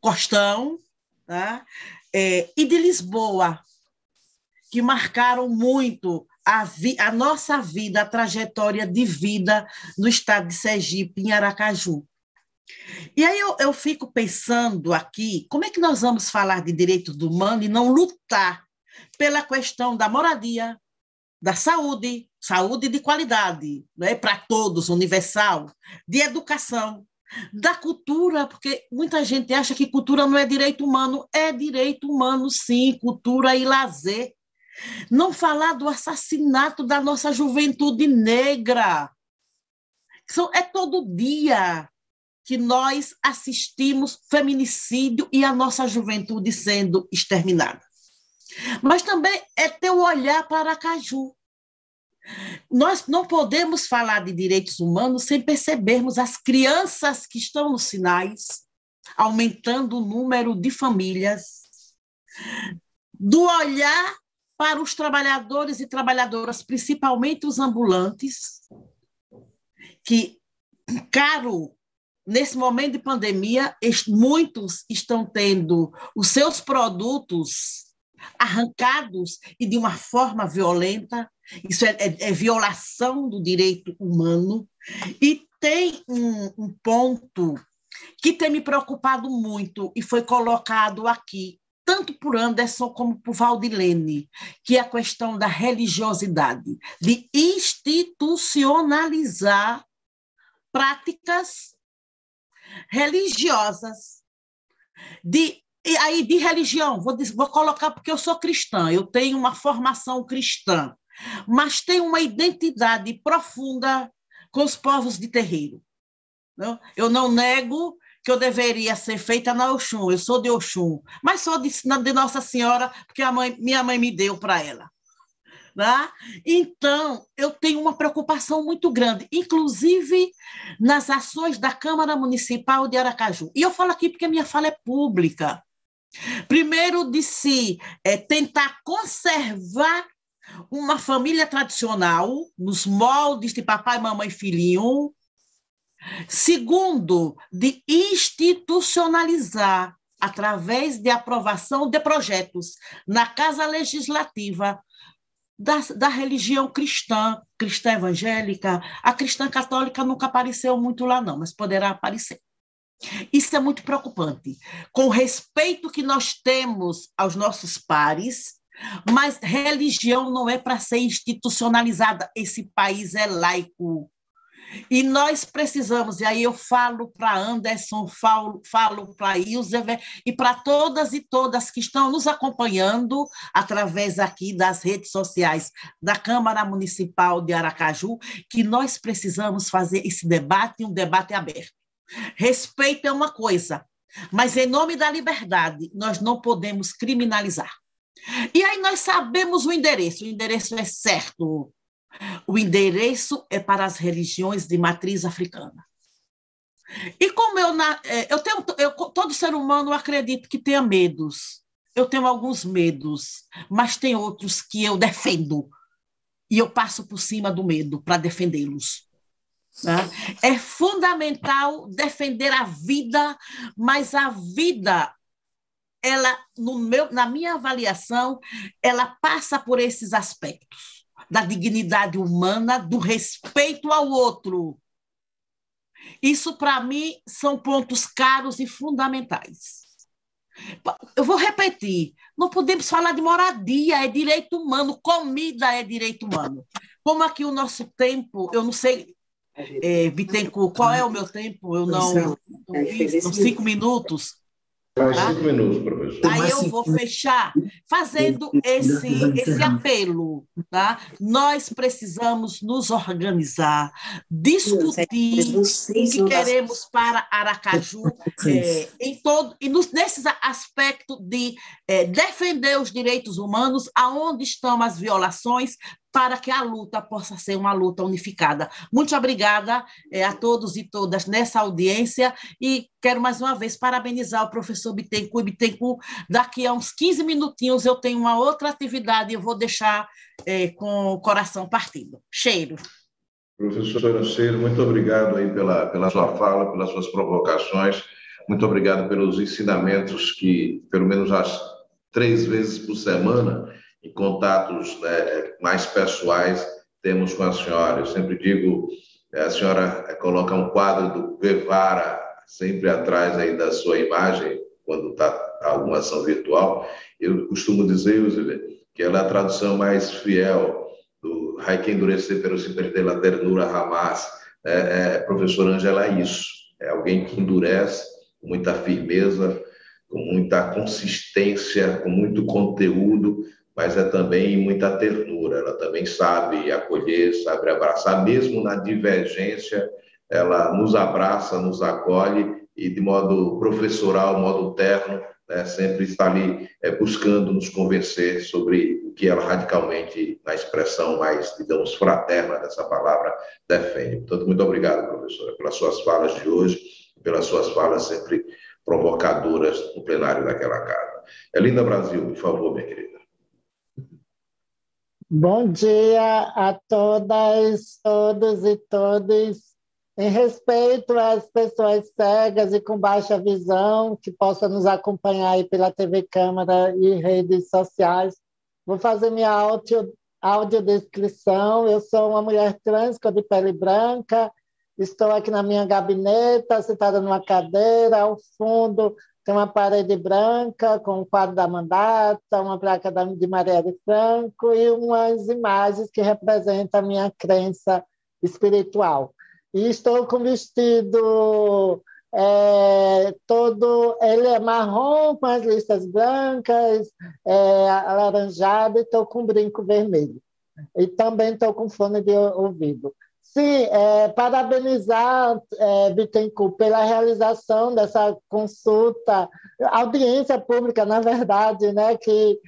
Costão, tá? E de Lisboa, que marcaram muito a nossa vida, a trajetória de vida no estado de Sergipe, em Aracaju. E aí eu fico pensando aqui, como é que nós vamos falar de direitos humanos e não lutar pela questão da moradia, da saúde, saúde de qualidade, né, para todos, universal, de educação, da cultura, porque muita gente acha que cultura não é direito humano. É direito humano, sim, cultura e lazer. Não falar do assassinato da nossa juventude negra. É todo dia que nós assistimos feminicídio e a nossa juventude sendo exterminada. Mas também é ter o olhar para Aracaju. Nós não podemos falar de direitos humanos sem percebermos as crianças que estão nos sinais, aumentando o número de famílias, do olhar para os trabalhadores e trabalhadoras, principalmente os ambulantes, que, nesse momento de pandemia, muitos estão tendo os seus produtos arrancados e de uma forma violenta. Isso é violação do direito humano. E tem um ponto que tem me preocupado muito e foi colocado aqui, tanto por Anderson como por Valdilene, que é a questão da religiosidade, de institucionalizar práticas religiosas, de religião, vou colocar porque eu sou cristã, eu tenho uma formação cristã, mas tenho uma identidade profunda com os povos de terreiro. Não? Eu não nego que eu deveria ser feita na Oxum, eu sou de Oxum, mas sou de Nossa Senhora, porque minha mãe me deu para ela. Tá? Então, eu tenho uma preocupação muito grande, inclusive nas ações da Câmara Municipal de Aracaju. E eu falo aqui porque a minha fala é pública. Primeiro, de se tentar conservar uma família tradicional, nos moldes de papai, mamãe, filhinho. Segundo, de institucionalizar, através de aprovação de projetos na Casa Legislativa, da religião cristã evangélica. A cristã católica nunca apareceu muito lá, não, mas poderá aparecer. Isso é muito preocupante, com o respeito que nós temos aos nossos pares, mas religião não é para ser institucionalizada. Esse país é laico. E nós precisamos, e aí eu falo para Anderson, falo para Ilsever e para todas e todas que estão nos acompanhando através aqui das redes sociais da Câmara Municipal de Aracaju, que nós precisamos fazer esse debate, um debate aberto. Respeito é uma coisa, mas em nome da liberdade nós não podemos criminalizar. E aí nós sabemos o endereço é certo. O endereço é para as religiões de matriz africana. E como todo ser humano, eu acredito que tenha medos. Eu tenho alguns medos, mas tem outros que eu defendo. E eu passo por cima do medo para defendê-los. Né? É fundamental defender a vida, mas a vida, ela, na minha avaliação, ela passa por esses aspectos da dignidade humana, do respeito ao outro. Isso, para mim, são pontos caros e fundamentais. Eu vou repetir, não podemos falar de moradia, é direito humano, comida é direito humano. Como aqui o nosso tempo, eu não sei, Bittencourt, qual é o meu tempo? Eu não vi, são 5 minutos. Mais 5 minutos, professor. Aí eu vou fechar fazendo esse apelo. Tá? Nós precisamos nos organizar, discutir o que queremos para Aracaju, nesse aspecto de defender os direitos humanos, aonde estão as violações, para que a luta possa ser uma luta unificada. Muito obrigada a todos e todas nessa audiência e quero mais uma vez parabenizar o professor Bittencourt. Bittencourt, daqui a uns 15 minutinhos eu tenho uma outra atividade e eu vou deixar com o coração partido. Cheiro. Professora Cheiro, muito obrigado aí pela sua fala, pelas suas provocações. Muito obrigado pelos ensinamentos que, pelo menos as 3 vezes por semana, em contatos mais pessoais, temos com a senhora. Eu sempre digo, a senhora coloca um quadro do Guevara sempre atrás aí da sua imagem, quando está alguma ação virtual. Eu costumo dizer, Eusebio, que ela é a tradução mais fiel do Hay que endurecer pero sin perder la ternura jamás. Professor Ângela é isso, é alguém que endurece com muita firmeza, com muita consistência, com muito conteúdo, mas é também muita ternura. Ela também sabe acolher, sabe abraçar, mesmo na divergência, ela nos abraça, nos acolhe e de modo professoral, modo terno, sempre está ali buscando nos convencer sobre o que ela radicalmente, na expressão mais, digamos, fraterna dessa palavra, defende. Portanto, muito obrigado, professora, pelas suas falas de hoje, pelas suas falas sempre provocadoras no plenário daquela casa. Elinda Brasil, por favor, minha querida. Bom dia a todas, todos e todos. Em respeito às pessoas cegas e com baixa visão, que possam nos acompanhar aí pela TV Câmara e redes sociais, vou fazer minha audiodescrição. Eu sou uma mulher trans, cor de pele branca, estou aqui na minha gabinete, sentada numa cadeira, ao fundo tem uma parede branca com o quadro da Mandata, uma placa de Marielle Franco e umas imagens que representam a minha crença espiritual. E estou com vestido ele é marrom, com as listas brancas, alaranjado, e estou com um brinco vermelho. E também estou com fone de ouvido. Sim, parabenizar Bittencourt pela realização dessa consulta, audiência pública, na verdade, né, que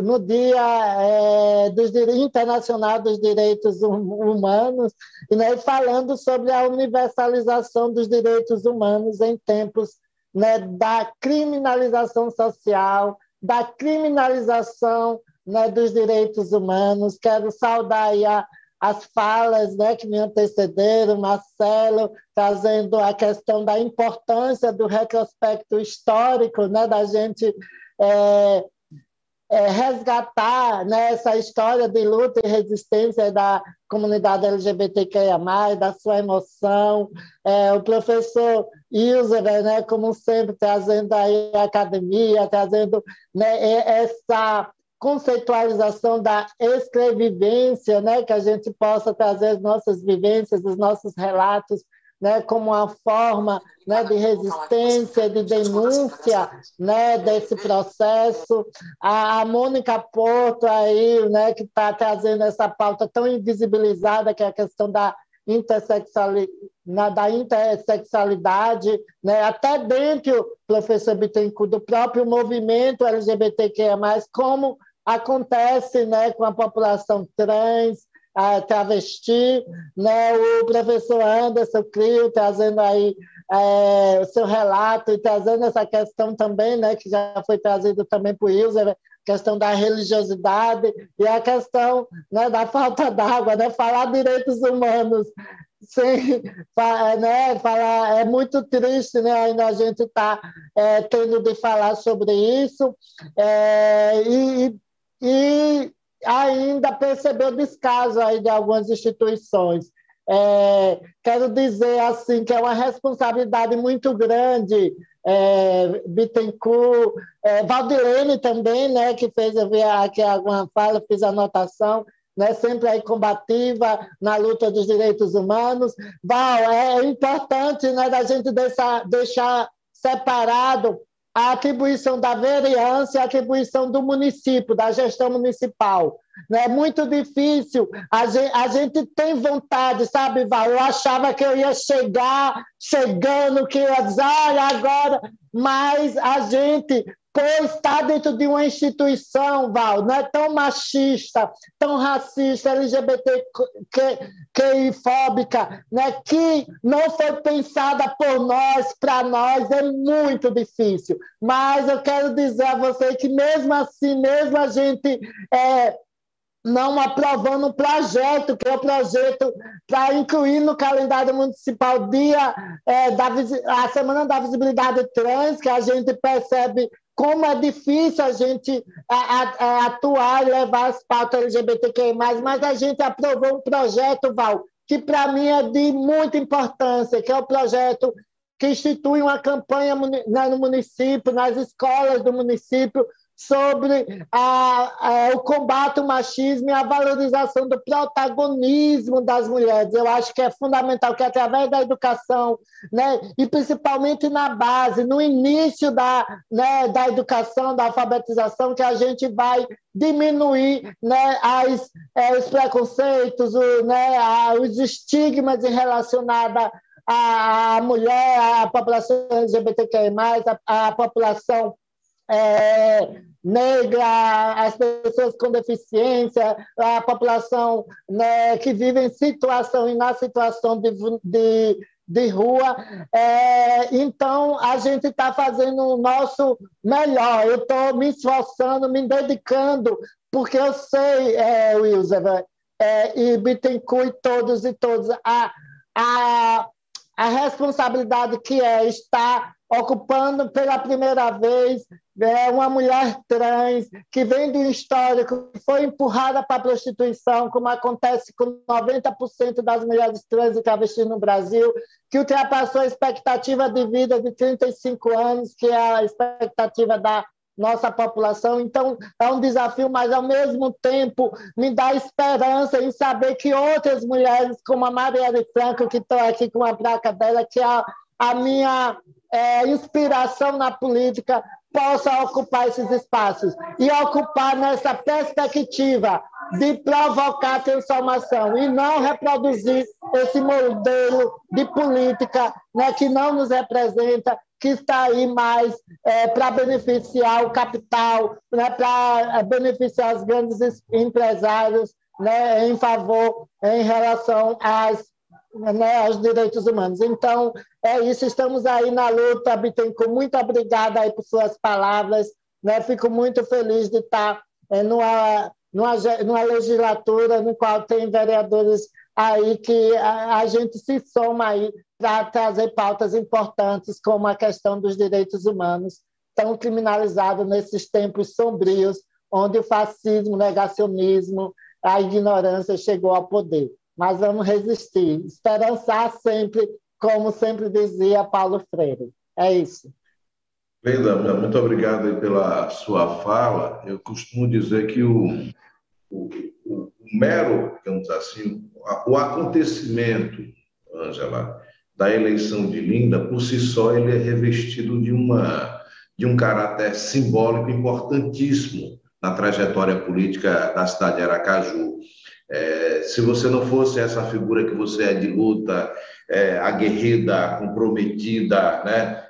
no Dia Internacional dos Direitos Humanos, né, falando sobre a universalização dos direitos humanos em tempos, né, da criminalização social, da criminalização, né, dos direitos humanos. Quero saudar aí as falas, né, que me antecederam, Marcelo, trazendo a questão da importância do retrospecto histórico, né, da gente resgatar, né, essa história de luta e resistência da comunidade LGBTQIA+, da sua emoção. O professor Ilzer, né, como sempre, trazendo aí a academia, trazendo, né, essa conceitualização da escrevivência, né, que a gente possa trazer as nossas vivências, os nossos relatos, né, como uma forma, né, de resistência, de denúncia, né, desse processo. A Mônica Porto aí, né, que está trazendo essa pauta tão invisibilizada, que é a questão da da intersexualidade, né? Até dentro, professor Bittencourt, do próprio movimento LGBTQIA+, como acontece, né, com a população trans, a travesti, né? O professor Anderson Crio trazendo aí o seu relato e trazendo essa questão também, né, que já foi trazido também por Ilza, a questão da religiosidade e a questão, né, da falta d'água, né? Falar direitos humanos sem, né, falar, é muito triste, né? Ainda a gente está tendo de falar sobre isso e ainda perceber o descaso aí de algumas instituições. Quero dizer assim que é uma responsabilidade muito grande, Bittencourt, Valdilene também, né, que fez, eu vi aqui alguma fala, fiz anotação, né, sempre aí combativa na luta dos direitos humanos. Val, é importante, né, da gente deixar separado a atribuição da vereança e a atribuição do município, da gestão municipal. É muito difícil, a gente tem vontade, sabe, Val? Eu achava que eu ia chegando, que ia dizer, agora, mas a gente, por estar dentro de uma instituição, Val, não é tão machista, tão racista, LGBTQI-fóbica, né, que não foi pensada por nós, para nós, é muito difícil. Mas eu quero dizer a você que mesmo assim, mesmo a gente não aprovando um projeto, que é o projeto para incluir no calendário municipal a Semana da Visibilidade Trans, que a gente percebe como é difícil a gente atuar e levar as pautas LGBTQI+, mas a gente aprovou um projeto, Val, que para mim é de muita importância, que é o projeto que institui uma campanha no município, nas escolas do município, sobre o combate ao machismo e a valorização do protagonismo das mulheres. Eu acho que é fundamental que, através da educação, né, e principalmente na base, no início da educação, da alfabetização, que a gente vai diminuir, né, os preconceitos, os estigmas relacionados à mulher, à população LGBTQI+, à população negra, as pessoas com deficiência, a população, né, que vive em situação e na situação de rua. Então, a gente está fazendo o nosso melhor. Eu estou me esforçando, me dedicando, porque eu sei, Wilson, e Bittencourt e todos e todas, a responsabilidade que estar ocupando pela primeira vez uma mulher trans que vem de um histórico que foi empurrada para a prostituição, como acontece com 90% das mulheres trans e travestis no Brasil, que ultrapassou a expectativa de vida de 35 anos, que é a expectativa da nossa população. Então, é um desafio, mas, ao mesmo tempo, me dá esperança em saber que outras mulheres, como a Marielle Franco, que estou aqui com a placa dela, que é a minha inspiração na política, possa ocupar esses espaços e ocupar nessa perspectiva de provocar transformação e não reproduzir esse modelo de política, né, que não nos representa, que está aí mais para beneficiar o capital, né, para beneficiar os grandes empresários, né, em relação aos direitos humanos. Então, é isso, estamos aí na luta, Bittencourt, muito obrigada aí por suas palavras, né? Fico muito feliz de estar numa legislatura no qual tem vereadores aí que a gente se soma aí para trazer pautas importantes, como a questão dos direitos humanos, tão criminalizado nesses tempos sombrios, onde o fascismo, o negacionismo, a ignorância chegou ao poder. Mas vamos resistir, esperançar sempre, como sempre dizia Paulo Freire. É isso. Leila, muito obrigado aí pela sua fala. Eu costumo dizer que o mero, digamos assim, o acontecimento, Ângela, da eleição de Linda, por si só, ele é revestido de um caráter simbólico importantíssimo na trajetória política da cidade de Aracaju. Se você não fosse essa figura que você é de luta, aguerrida, comprometida, né?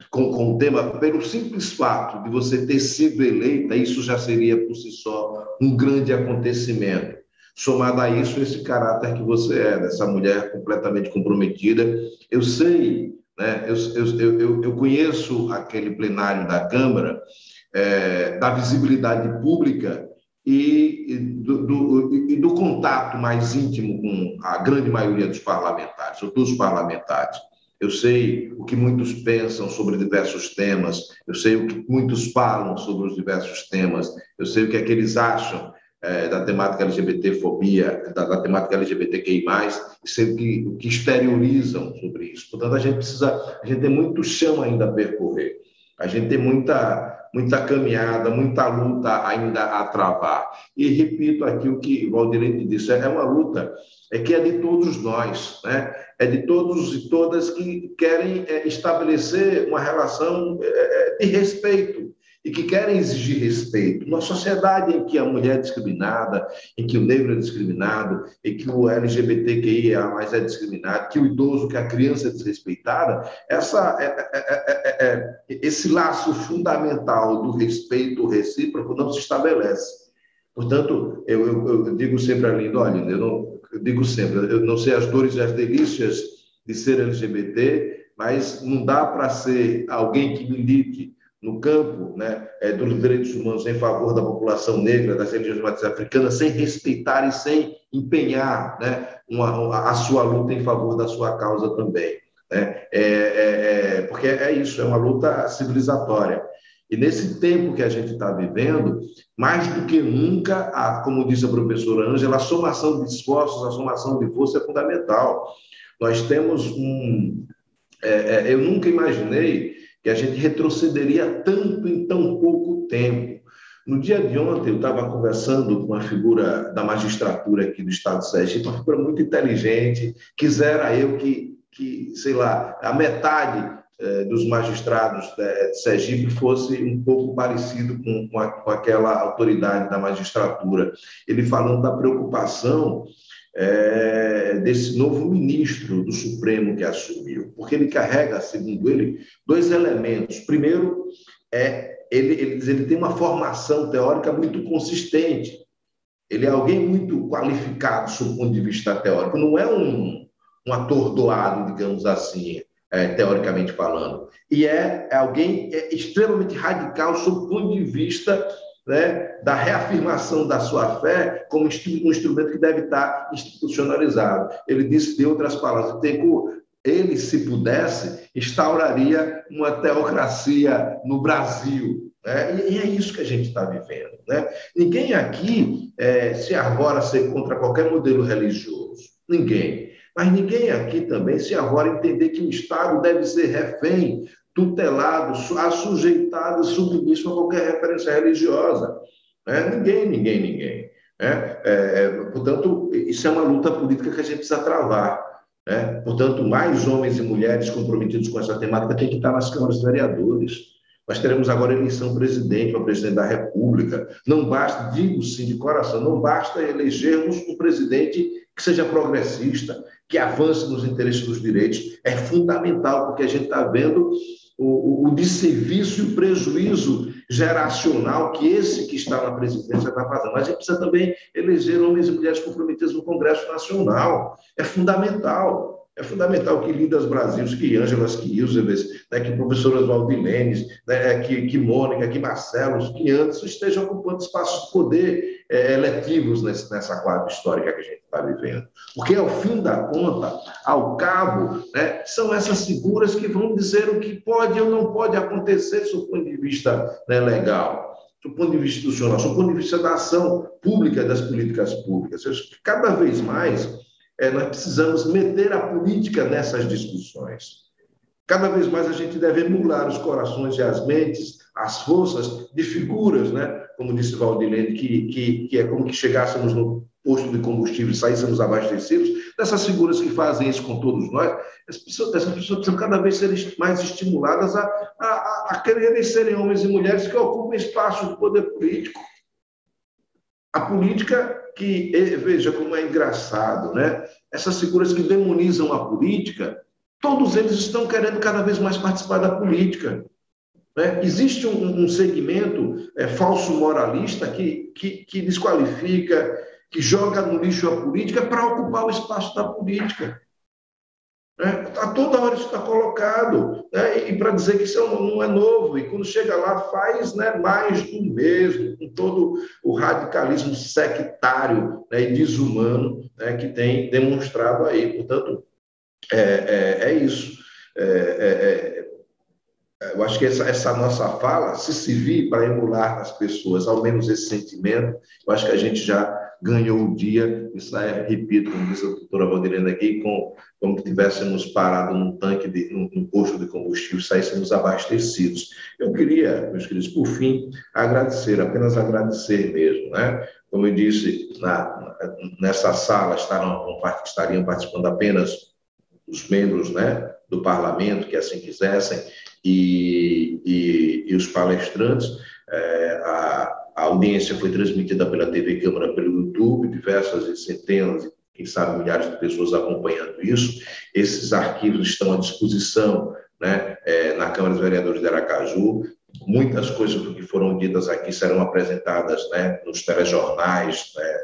Com o tema, pelo simples fato de você ter sido eleita, isso já seria por si só um grande acontecimento. Somado a isso, esse caráter que você é, dessa mulher completamente comprometida. Eu sei, né? Eu conheço aquele plenário da Câmara, da visibilidade pública e do contato mais íntimo com a grande maioria dos parlamentares, ou dos parlamentares. Eu sei o que muitos pensam sobre diversos temas, eu sei o que muitos falam sobre os diversos temas, eu sei o que é que eles acham da temática LGBT-fobia, da temática LGBTQI+, e sei o que exteriorizam sobre isso. Portanto, a gente tem muito chão ainda a percorrer, a gente tem muita caminhada, muita luta ainda a travar. E repito aqui o que o Valdirene disse, é uma luta que é de todos nós, né? É de todos e todas que querem estabelecer uma relação de respeito e que querem exigir respeito. Numa sociedade em que a mulher é discriminada, em que o negro é discriminado, em que o LGBTQIA+ é discriminado, que o idoso, que a criança é desrespeitada, esse laço fundamental do respeito recíproco não se estabelece. Portanto, eu digo sempre a Linda, olha, eu digo sempre, eu não sei as dores e as delícias de ser LGBT, mas não dá para ser alguém que milite no campo, né, dos direitos humanos em favor da população negra, das religiões de matriz africana, sem respeitar e sem empenhar, né, a sua luta em favor da sua causa também. Né? Porque é isso, é uma luta civilizatória. E nesse tempo que a gente está vivendo, mais do que nunca, como disse a professora Ângela, a somação de esforços, a somação de força é fundamental. Nós temos eu nunca imaginei que a gente retrocederia tanto em tão pouco tempo. No dia de ontem, eu estava conversando com uma figura da magistratura aqui do Estado de Sergipe, uma figura muito inteligente, quisera eu que sei lá, a metade dos magistrados de Sergipe fosse um pouco parecido com aquela autoridade da magistratura. Ele falando da preocupação desse novo ministro do Supremo que assumiu, porque ele carrega, segundo ele, dois elementos. Primeiro, ele tem uma formação teórica muito consistente. Ele é alguém muito qualificado sob o ponto de vista teórico, não é um atordoado, digamos assim, teoricamente falando. E é alguém extremamente radical sob o ponto de vista, né, da reafirmação da sua fé como um instrumento que deve estar institucionalizado. Ele disse, de outras palavras, ele, se pudesse, instauraria uma teocracia no Brasil. Né? E é isso que a gente está vivendo. Né? Ninguém aqui se arvora ser contra qualquer modelo religioso. Ninguém. Mas ninguém aqui também se arvora entender que o Estado deve ser refém, tutelado, assujeitado e submisso a qualquer referência religiosa. Ninguém. Portanto, isso é uma luta política que a gente precisa travar. Portanto, mais homens e mulheres comprometidos com essa temática têm que estar nas câmaras de vereadores. Nós teremos agora eleição presidente, para presidente da República. Não basta, digo sim de coração, não basta elegermos um presidente que seja progressista, que avance nos interesses dos direitos. É fundamental, porque a gente está vendo o desserviço e o prejuízo geracional que esse que está na presidência está fazendo. Mas a gente precisa também eleger homens e mulheres comprometidos no Congresso Nacional. É fundamental. É fundamental que Lindas Brasil, que Ângelas, que Ilzebes, que professoras Valdilenes, que Mônica, que Marcelo, que Anderson estejam ocupando espaços de poder eletivos nessa quadra histórica que a gente está vivendo. Porque, ao fim da conta, ao cabo, são essas figuras que vão dizer o que pode ou não pode acontecer do ponto de vista legal, do ponto de vista institucional, do ponto de vista da ação pública, das políticas públicas. Cada vez mais, nós precisamos meter a política nessas discussões. Cada vez mais a gente deve emular os corações e as mentes, as forças de figuras, como disse Valdirene, que é como que chegássemos no posto de combustível e saíssemos abastecidos, dessas figuras que fazem isso com todos nós. Essas pessoas precisam cada vez ser mais estimuladas a quererem serem homens e mulheres que ocupem espaço de poder político. A política que, veja como é engraçado, né? Essas figuras que demonizam a política, todos eles estão querendo cada vez mais participar da política. Né? Existe um segmento falso moralista que desqualifica, que joga no lixo a política para ocupar o espaço da política. Né? A toda hora isso está colocado, né? E para dizer que isso não é novo, e quando chega lá faz, né, mais do mesmo, com todo o radicalismo sectário, né, e desumano, né, que tem demonstrado aí. Portanto, é isso. Eu acho que essa nossa fala, se servir para emular nas pessoas, ao menos esse sentimento, eu acho que a gente já ganhou o dia, e sai, repito, como diz a doutora Valdilene aqui, como que tivéssemos parado num tanque, num posto de combustível, saíssemos abastecidos. Eu queria, meus queridos, por fim, agradecer, apenas agradecer mesmo, né? Como eu disse, nessa sala estariam participando apenas os membros, né, do parlamento, que assim quisessem, e os palestrantes. A audiência foi transmitida pela TV Câmara, pelo YouTube, diversas e centenas, quem sabe milhares de pessoas acompanhando isso. Esses arquivos estão à disposição, né, na Câmara dos Vereadores de Aracaju. Muitas coisas do que foram ditas aqui serão apresentadas, né, nos telejornais, né,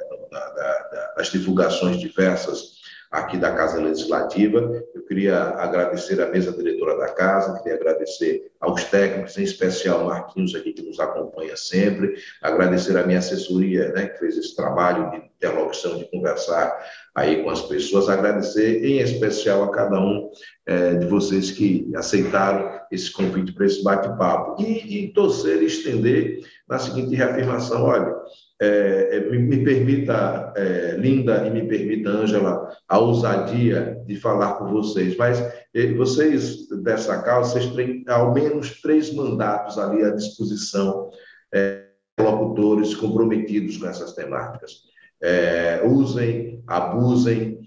nas divulgações diversas aqui da Casa Legislativa. Eu queria agradecer à mesa diretora da Casa, queria agradecer aos técnicos, em especial o Marquinhos aqui, que nos acompanha sempre, agradecer à minha assessoria, né, que fez esse trabalho de interlocução, de conversar aí com as pessoas, agradecer em especial a cada um de vocês que aceitaram esse convite para esse bate-papo, e torcer e estender na seguinte reafirmação: olha, me permita, Linda, e me permita, Ângela, a ousadia de falar com vocês, mas vocês, dessa causa, vocês têm ao menos 3 mandatos ali à disposição, locutores comprometidos com essas temáticas. Usem, abusem,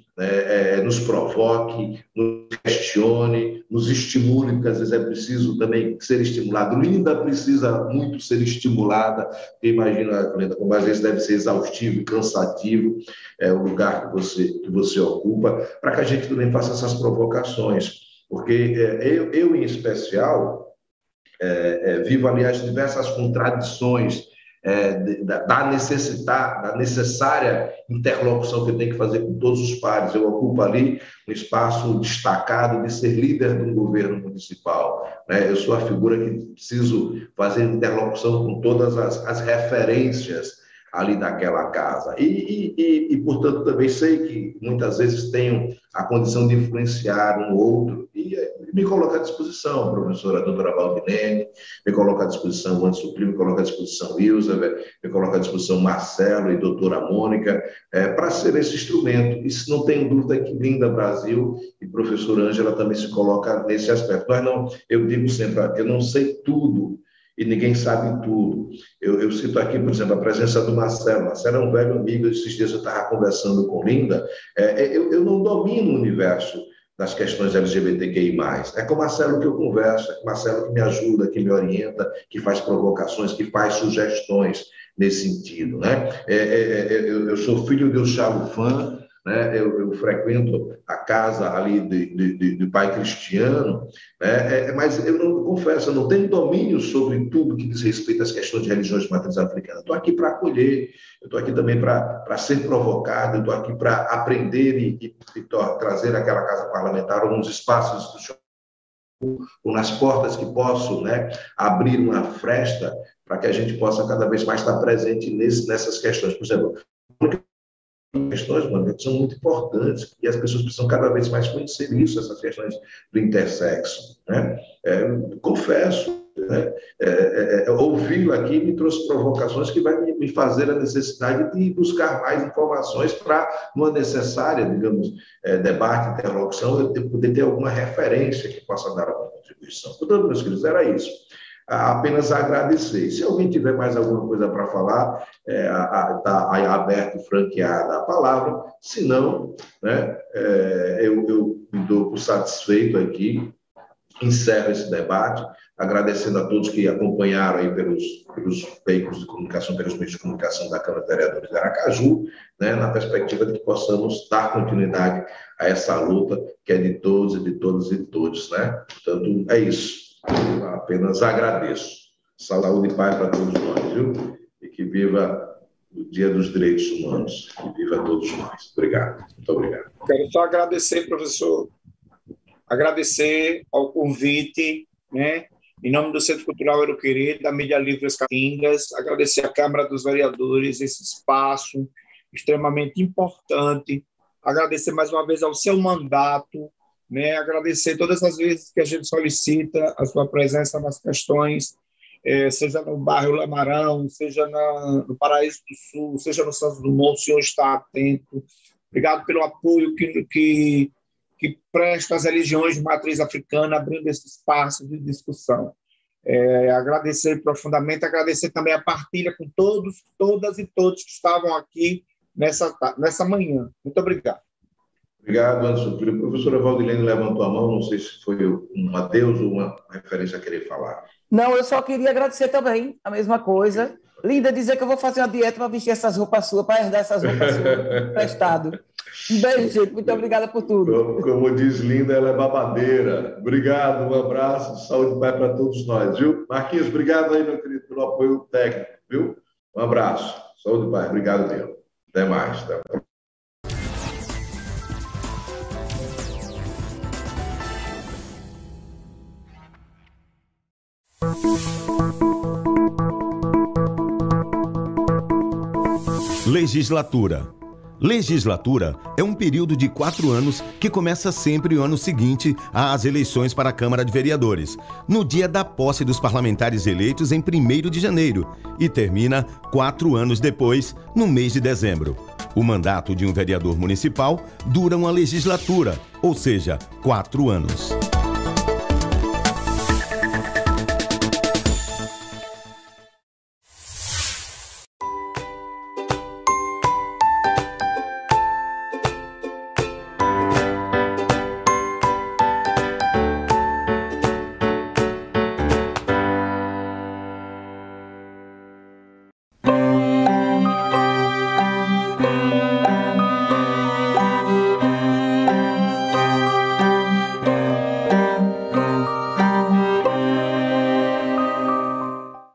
nos provoque, nos questione, nos estimule, porque às vezes é preciso também ser estimulado. Linda precisa muito ser estimulada, porque imagina, Linda, como às vezes deve ser exaustivo e cansativo o lugar que você ocupa, para que a gente também faça essas provocações, porque eu em especial, vivo, aliás, diversas contradições da necessária interlocução que eu tenho que fazer com todos os pares. Eu ocupo ali um espaço destacado de ser líder de um governo municipal, né? Eu sou a figura que preciso fazer interlocução com todas as referências ali daquela casa. E, portanto, também sei que muitas vezes tenho a condição de influenciar um outro, e me coloco à disposição, professora doutora Valdilene, me coloco à disposição o Anderson Primo, me coloco à disposição Ilza, me coloco à disposição Marcelo e doutora Mônica, para ser esse instrumento. E se não tenho dúvida que Linda Brasil e professora Ângela também se coloca nesse aspecto. Eu digo sempre, eu não sei tudo, e ninguém sabe tudo. Eu cito aqui, por exemplo, a presença do Marcelo. Marcelo é um velho amigo. Esses dias eu estava conversando com Linda. Eu não domino o universo das questões LGBTQI+. É com o Marcelo que eu converso, é com o Marcelo que me ajuda, que me orienta, que faz provocações, que faz sugestões nesse sentido, né? Eu sou filho de Oxalufã, né? Eu frequento a casa ali do pai cristiano, né? Mas eu não confesso, eu não tenho domínio sobre tudo que diz respeito às questões de religiões de matriz africana. Estou aqui para acolher, eu estou aqui também para ser provocado, eu estou aqui para aprender e trazer aquela casa parlamentar alguns espaços institucionais, ou nas portas que posso, né, abrir uma fresta para que a gente possa cada vez mais estar presente nessas questões. Por exemplo, questões, mano, são muito importantes e as pessoas precisam cada vez mais conhecer isso, essas questões do intersexo, né? Confesso, né? Ouvi-lo aqui me trouxe provocações que vai me fazer a necessidade de buscar mais informações para, numa necessária, digamos, debate, interlocução, eu poder ter alguma referência que possa dar alguma contribuição. Portanto, meus queridos, era isso. Apenas agradecer. Se alguém tiver mais alguma coisa para falar, está aberto e franqueada a palavra. Se não, né, eu me dou por satisfeito aqui, encerro esse debate, agradecendo a todos que acompanharam aí pelos veículos de comunicação, pelos meios de comunicação da Câmara de Vereadores de Aracaju, né, na perspectiva de que possamos dar continuidade a essa luta que é de todos e de todas e todos, né? Portanto, é isso. Eu apenas agradeço. Saúde e paz para todos nós, viu? E que viva o Dia dos Direitos Humanos. Que viva todos nós. Obrigado. Muito obrigado. Quero só agradecer, professor, agradecer ao convite, né? Em nome do Centro Cultural Aroquerê, da Mídia Livre As Caatingas, agradecer à Câmara dos Vereadores esse espaço extremamente importante, agradecer mais uma vez ao seu mandato, né? Agradecer todas as vezes que a gente solicita a sua presença nas questões, seja no bairro Lamarão, seja no Paraíso do Sul, seja no Santos Dumont, o senhor está atento. Obrigado pelo apoio que presta às religiões de matriz africana, abrindo esse espaço de discussão. Agradecer profundamente, agradecer também a partilha com todos, todas e todos que estavam aqui nessa manhã. Muito obrigado. Obrigado, Anderson Filho. A professora Valdilene levantou a mão, não sei se foi um adeus ou uma referência a querer falar. Não, eu só queria agradecer também, a mesma coisa. Linda, dizer que eu vou fazer uma dieta para vestir essas roupas suas, para herdar essas roupas suas emprestado. Um beijo, gente. Muito obrigada por tudo. Como diz Linda, ela é babadeira. Obrigado, um abraço, saúde e paz para todos nós, viu? Marquinhos, obrigado aí, meu querido, pelo apoio técnico, viu? Um abraço, saúde e paz. Obrigado, Deus. Até mais. Até mais. Legislatura. Legislatura é um período de 4 anos que começa sempre o ano seguinte às eleições para a Câmara de Vereadores, no dia da posse dos parlamentares eleitos em 1º de janeiro e termina 4 anos depois, no mês de dezembro. O mandato de um vereador municipal dura uma legislatura, ou seja, 4 anos.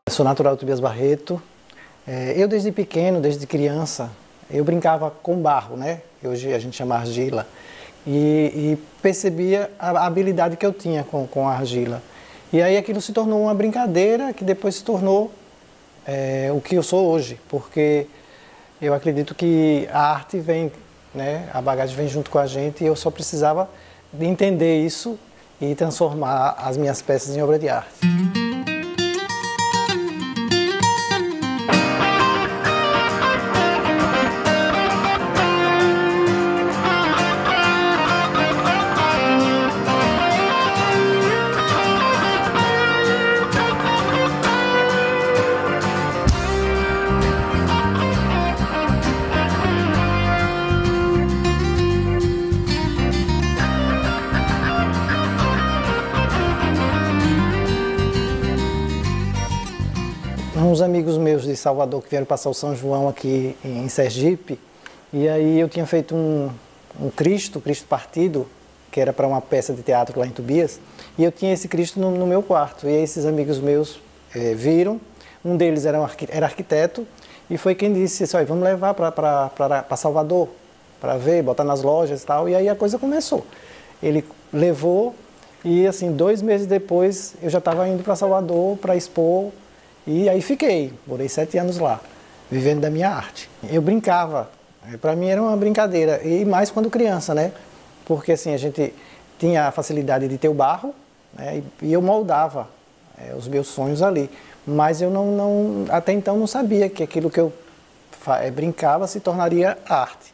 Sou natural de Tobias Barreto. Eu desde pequeno, desde criança, eu brincava com barro, né? Hoje a gente chama argila. E percebia a habilidade que eu tinha com a argila. E aí aquilo se tornou uma brincadeira que depois se tornou o que eu sou hoje. Porque eu acredito que a arte vem, né? A bagagem vem junto com a gente e eu só precisava de entender isso e transformar as minhas peças em obra de arte. Uns amigos meus de Salvador que vieram passar o São João aqui em Sergipe, e aí eu tinha feito um Cristo Partido, que era para uma peça de teatro lá em Tobias, e eu tinha esse Cristo no meu quarto. E aí esses amigos meus viram, um deles era arquiteto, e foi quem disse assim, vamos levar para Salvador, para ver, botar nas lojas e tal, e aí a coisa começou. Ele levou, e assim, 2 meses depois eu já estava indo para Salvador para expor. E aí fiquei, morei 7 anos lá, vivendo da minha arte. Eu brincava, para mim era uma brincadeira, e mais quando criança, né? Porque assim, a gente tinha a facilidade de ter o barro, né? E eu moldava os meus sonhos ali. Mas eu até então não sabia que aquilo que eu brincava se tornaria arte.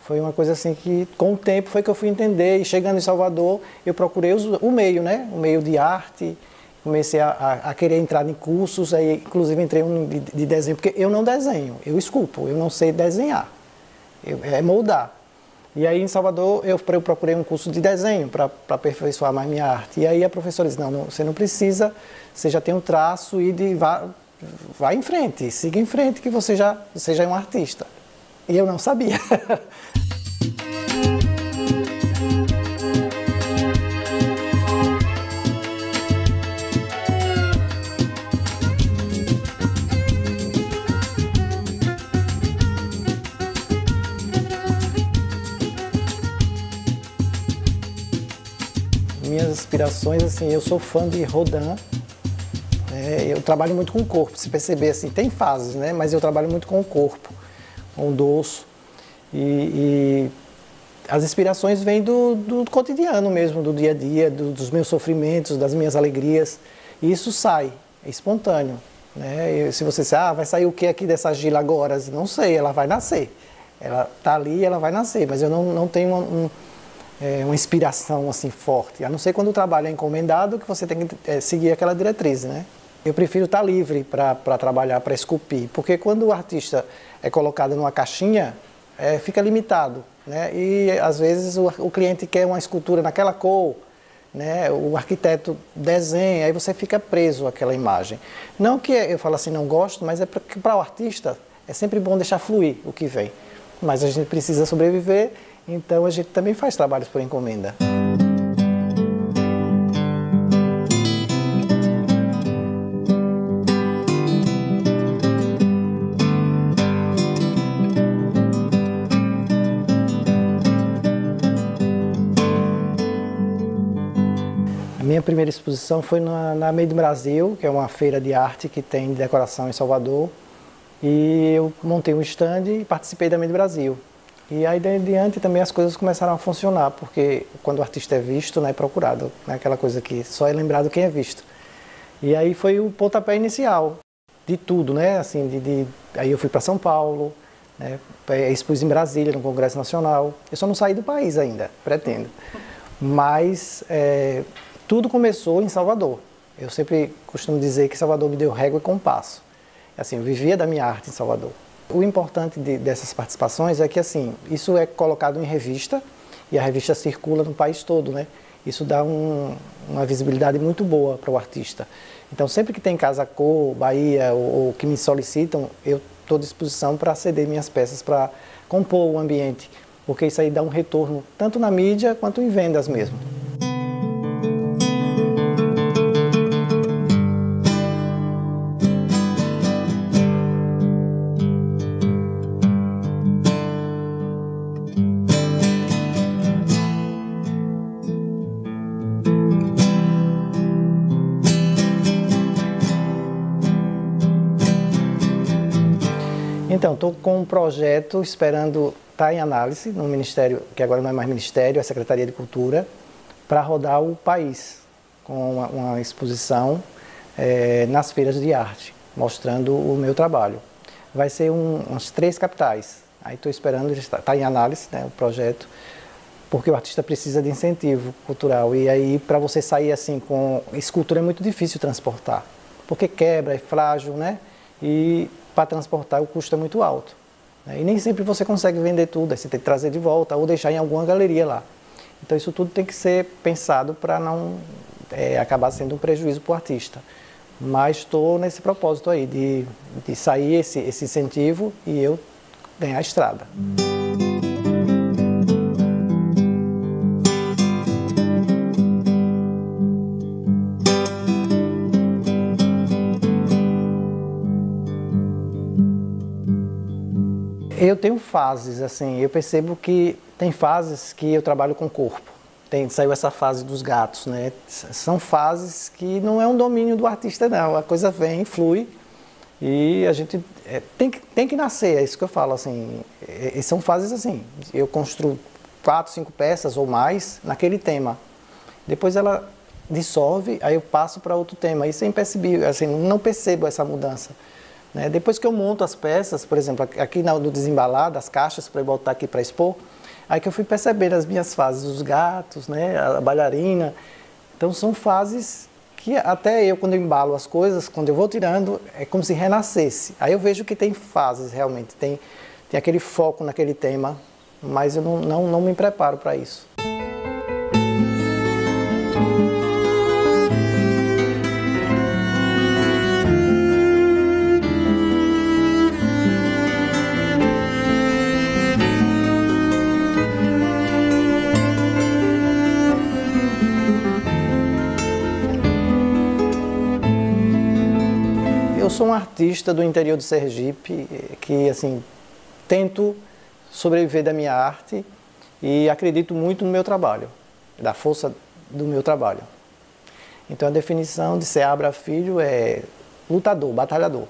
Foi uma coisa assim que, com o tempo, foi que eu fui entender, e chegando em Salvador, eu procurei o meio, né? O meio de arte. Comecei a querer entrar em cursos, aí inclusive entrei de desenho, porque eu não desenho, eu esculpo, eu não sei desenhar, é moldar. E aí em Salvador eu procurei um curso de desenho para aperfeiçoar mais minha arte. E aí a professora disse, não, você não precisa, você já tem um traço e vai em frente, siga em frente que você já é um artista. E eu não sabia. Minhas inspirações, assim, eu sou fã de Rodin, eu trabalho muito com o corpo, se perceber, assim, tem fases, né, mas eu trabalho muito com o corpo, com o dorso, e as inspirações vêm do cotidiano mesmo, do dia a dia, dos meus sofrimentos, das minhas alegrias, e isso sai, é espontâneo, né, e se você disser, vai sair o que aqui dessa argila agora? Não sei, ela vai nascer, ela está ali, ela vai nascer, mas eu não tenho uma inspiração assim forte, a não ser quando o trabalho é encomendado, que você tem que seguir aquela diretriz, né? Eu prefiro estar livre para trabalhar, para esculpir, porque quando o artista é colocado numa caixinha, fica limitado, né? E às vezes o cliente quer uma escultura naquela cor, né? O arquiteto desenha, aí você fica preso àquela imagem. Não que eu falo assim, não gosto, mas é porque para o artista é sempre bom deixar fluir o que vem. Mas a gente precisa sobreviver, então a gente também faz trabalhos por encomenda. A minha primeira exposição foi na Made in Brasil, que é uma feira de arte que tem decoração em Salvador. E eu montei um stand e participei da Made in Brasil. E aí, daí em diante, também as coisas começaram a funcionar, porque quando o artista é visto, né, é procurado, né, aquela coisa que só é lembrado quem é visto. E aí foi o pontapé inicial de tudo, né, assim, aí eu fui para São Paulo, né, expus em Brasília, no Congresso Nacional. Eu só não saí do país ainda, pretendo. Mas tudo começou em Salvador. Eu sempre costumo dizer que Salvador me deu régua e compasso. Assim, eu vivia da minha arte em Salvador. O importante dessas participações é que, assim, isso é colocado em revista e a revista circula no país todo, né? Isso dá uma visibilidade muito boa para o artista. Então, sempre que tem Casa Cor, Bahia ou que me solicitam, eu estou à disposição para ceder minhas peças, para compor o ambiente, porque isso aí dá um retorno tanto na mídia quanto em vendas mesmo. Então, estou com um projeto esperando estar em análise no Ministério, que agora não é mais Ministério, é Secretaria de Cultura, para rodar o país com uma exposição nas feiras de arte, mostrando o meu trabalho. Vai ser umas 3 capitais. Aí estou esperando, está em análise, né, o projeto, porque o artista precisa de incentivo cultural. E aí, para você sair assim com escultura é muito difícil transportar, porque quebra, é frágil, né? E para transportar o custo é muito alto, né? E nem sempre você consegue vender tudo, aí você tem que trazer de volta ou deixar em alguma galeria lá. Então isso tudo tem que ser pensado para não acabar sendo um prejuízo para o artista. Mas estou nesse propósito aí de sair esse incentivo e eu ganhar a estrada. Eu tenho fases, assim, eu percebo que tem fases que eu trabalho com o corpo. Saiu essa fase dos gatos, né? São fases que não é um domínio do artista, não. A coisa vem, flui, e a gente tem que nascer, é isso que eu falo, assim. E são fases assim, eu construo 4, 5 peças ou mais naquele tema. Depois ela dissolve, aí eu passo para outro tema. Isso é impercebível, assim, não percebo essa mudança. Né? Depois que eu monto as peças, por exemplo, aqui no desembalar das caixas, para eu botar aqui para expor, aí que eu fui percebendo as minhas fases, os gatos, né, a bailarina. Então são fases que até eu, quando eu embalo as coisas, quando eu vou tirando, é como se renascesse. Aí eu vejo que tem fases realmente, tem aquele foco naquele tema, mas eu não me preparo para isso. Eu sou um artista do interior de Sergipe que, assim, tento sobreviver da minha arte e acredito muito no meu trabalho, da força do meu trabalho. Então a definição de Seabra Filho é lutador, batalhador.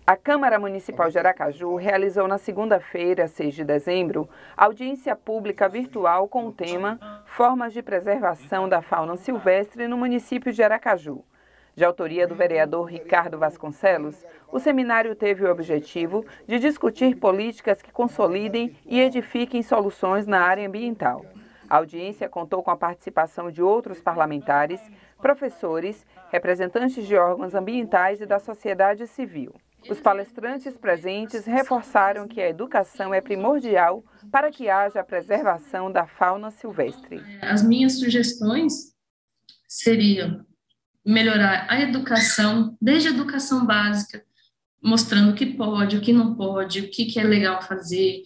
A Câmara Municipal de Aracaju realizou na segunda-feira, 6 de dezembro, audiência pública virtual com o tema Formas de Preservação da Fauna Silvestre no município de Aracaju. De autoria do vereador Ricardo Vasconcelos, o seminário teve o objetivo de discutir políticas que consolidem e edifiquem soluções na área ambiental. A audiência contou com a participação de outros parlamentares, professores, representantes de órgãos ambientais e da sociedade civil. Os palestrantes presentes reforçaram que a educação é primordial para que haja a preservação da fauna silvestre. As minhas sugestões seriam melhorar a educação, desde a educação básica, mostrando o que pode, o que não pode, o que é legal fazer,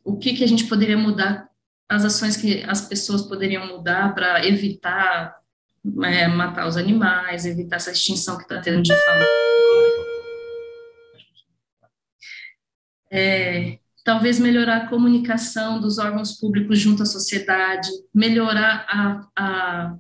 o que a gente poderia mudar, as ações que as pessoas poderiam mudar para evitar matar os animais, evitar essa extinção que está tendo de fauna. Talvez melhorar a comunicação dos órgãos públicos junto à sociedade, melhorar a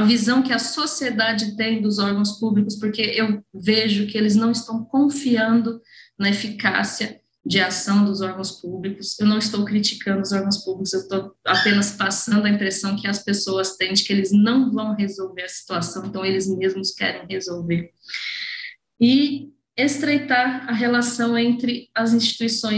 visão que a sociedade tem dos órgãos públicos, porque eu vejo que eles não estão confiando na eficácia de ação dos órgãos públicos. Eu não estou criticando os órgãos públicos, eu estou apenas passando a impressão que as pessoas têm de que eles não vão resolver a situação, então eles mesmos querem resolver. E estreitar a relação entre as instituições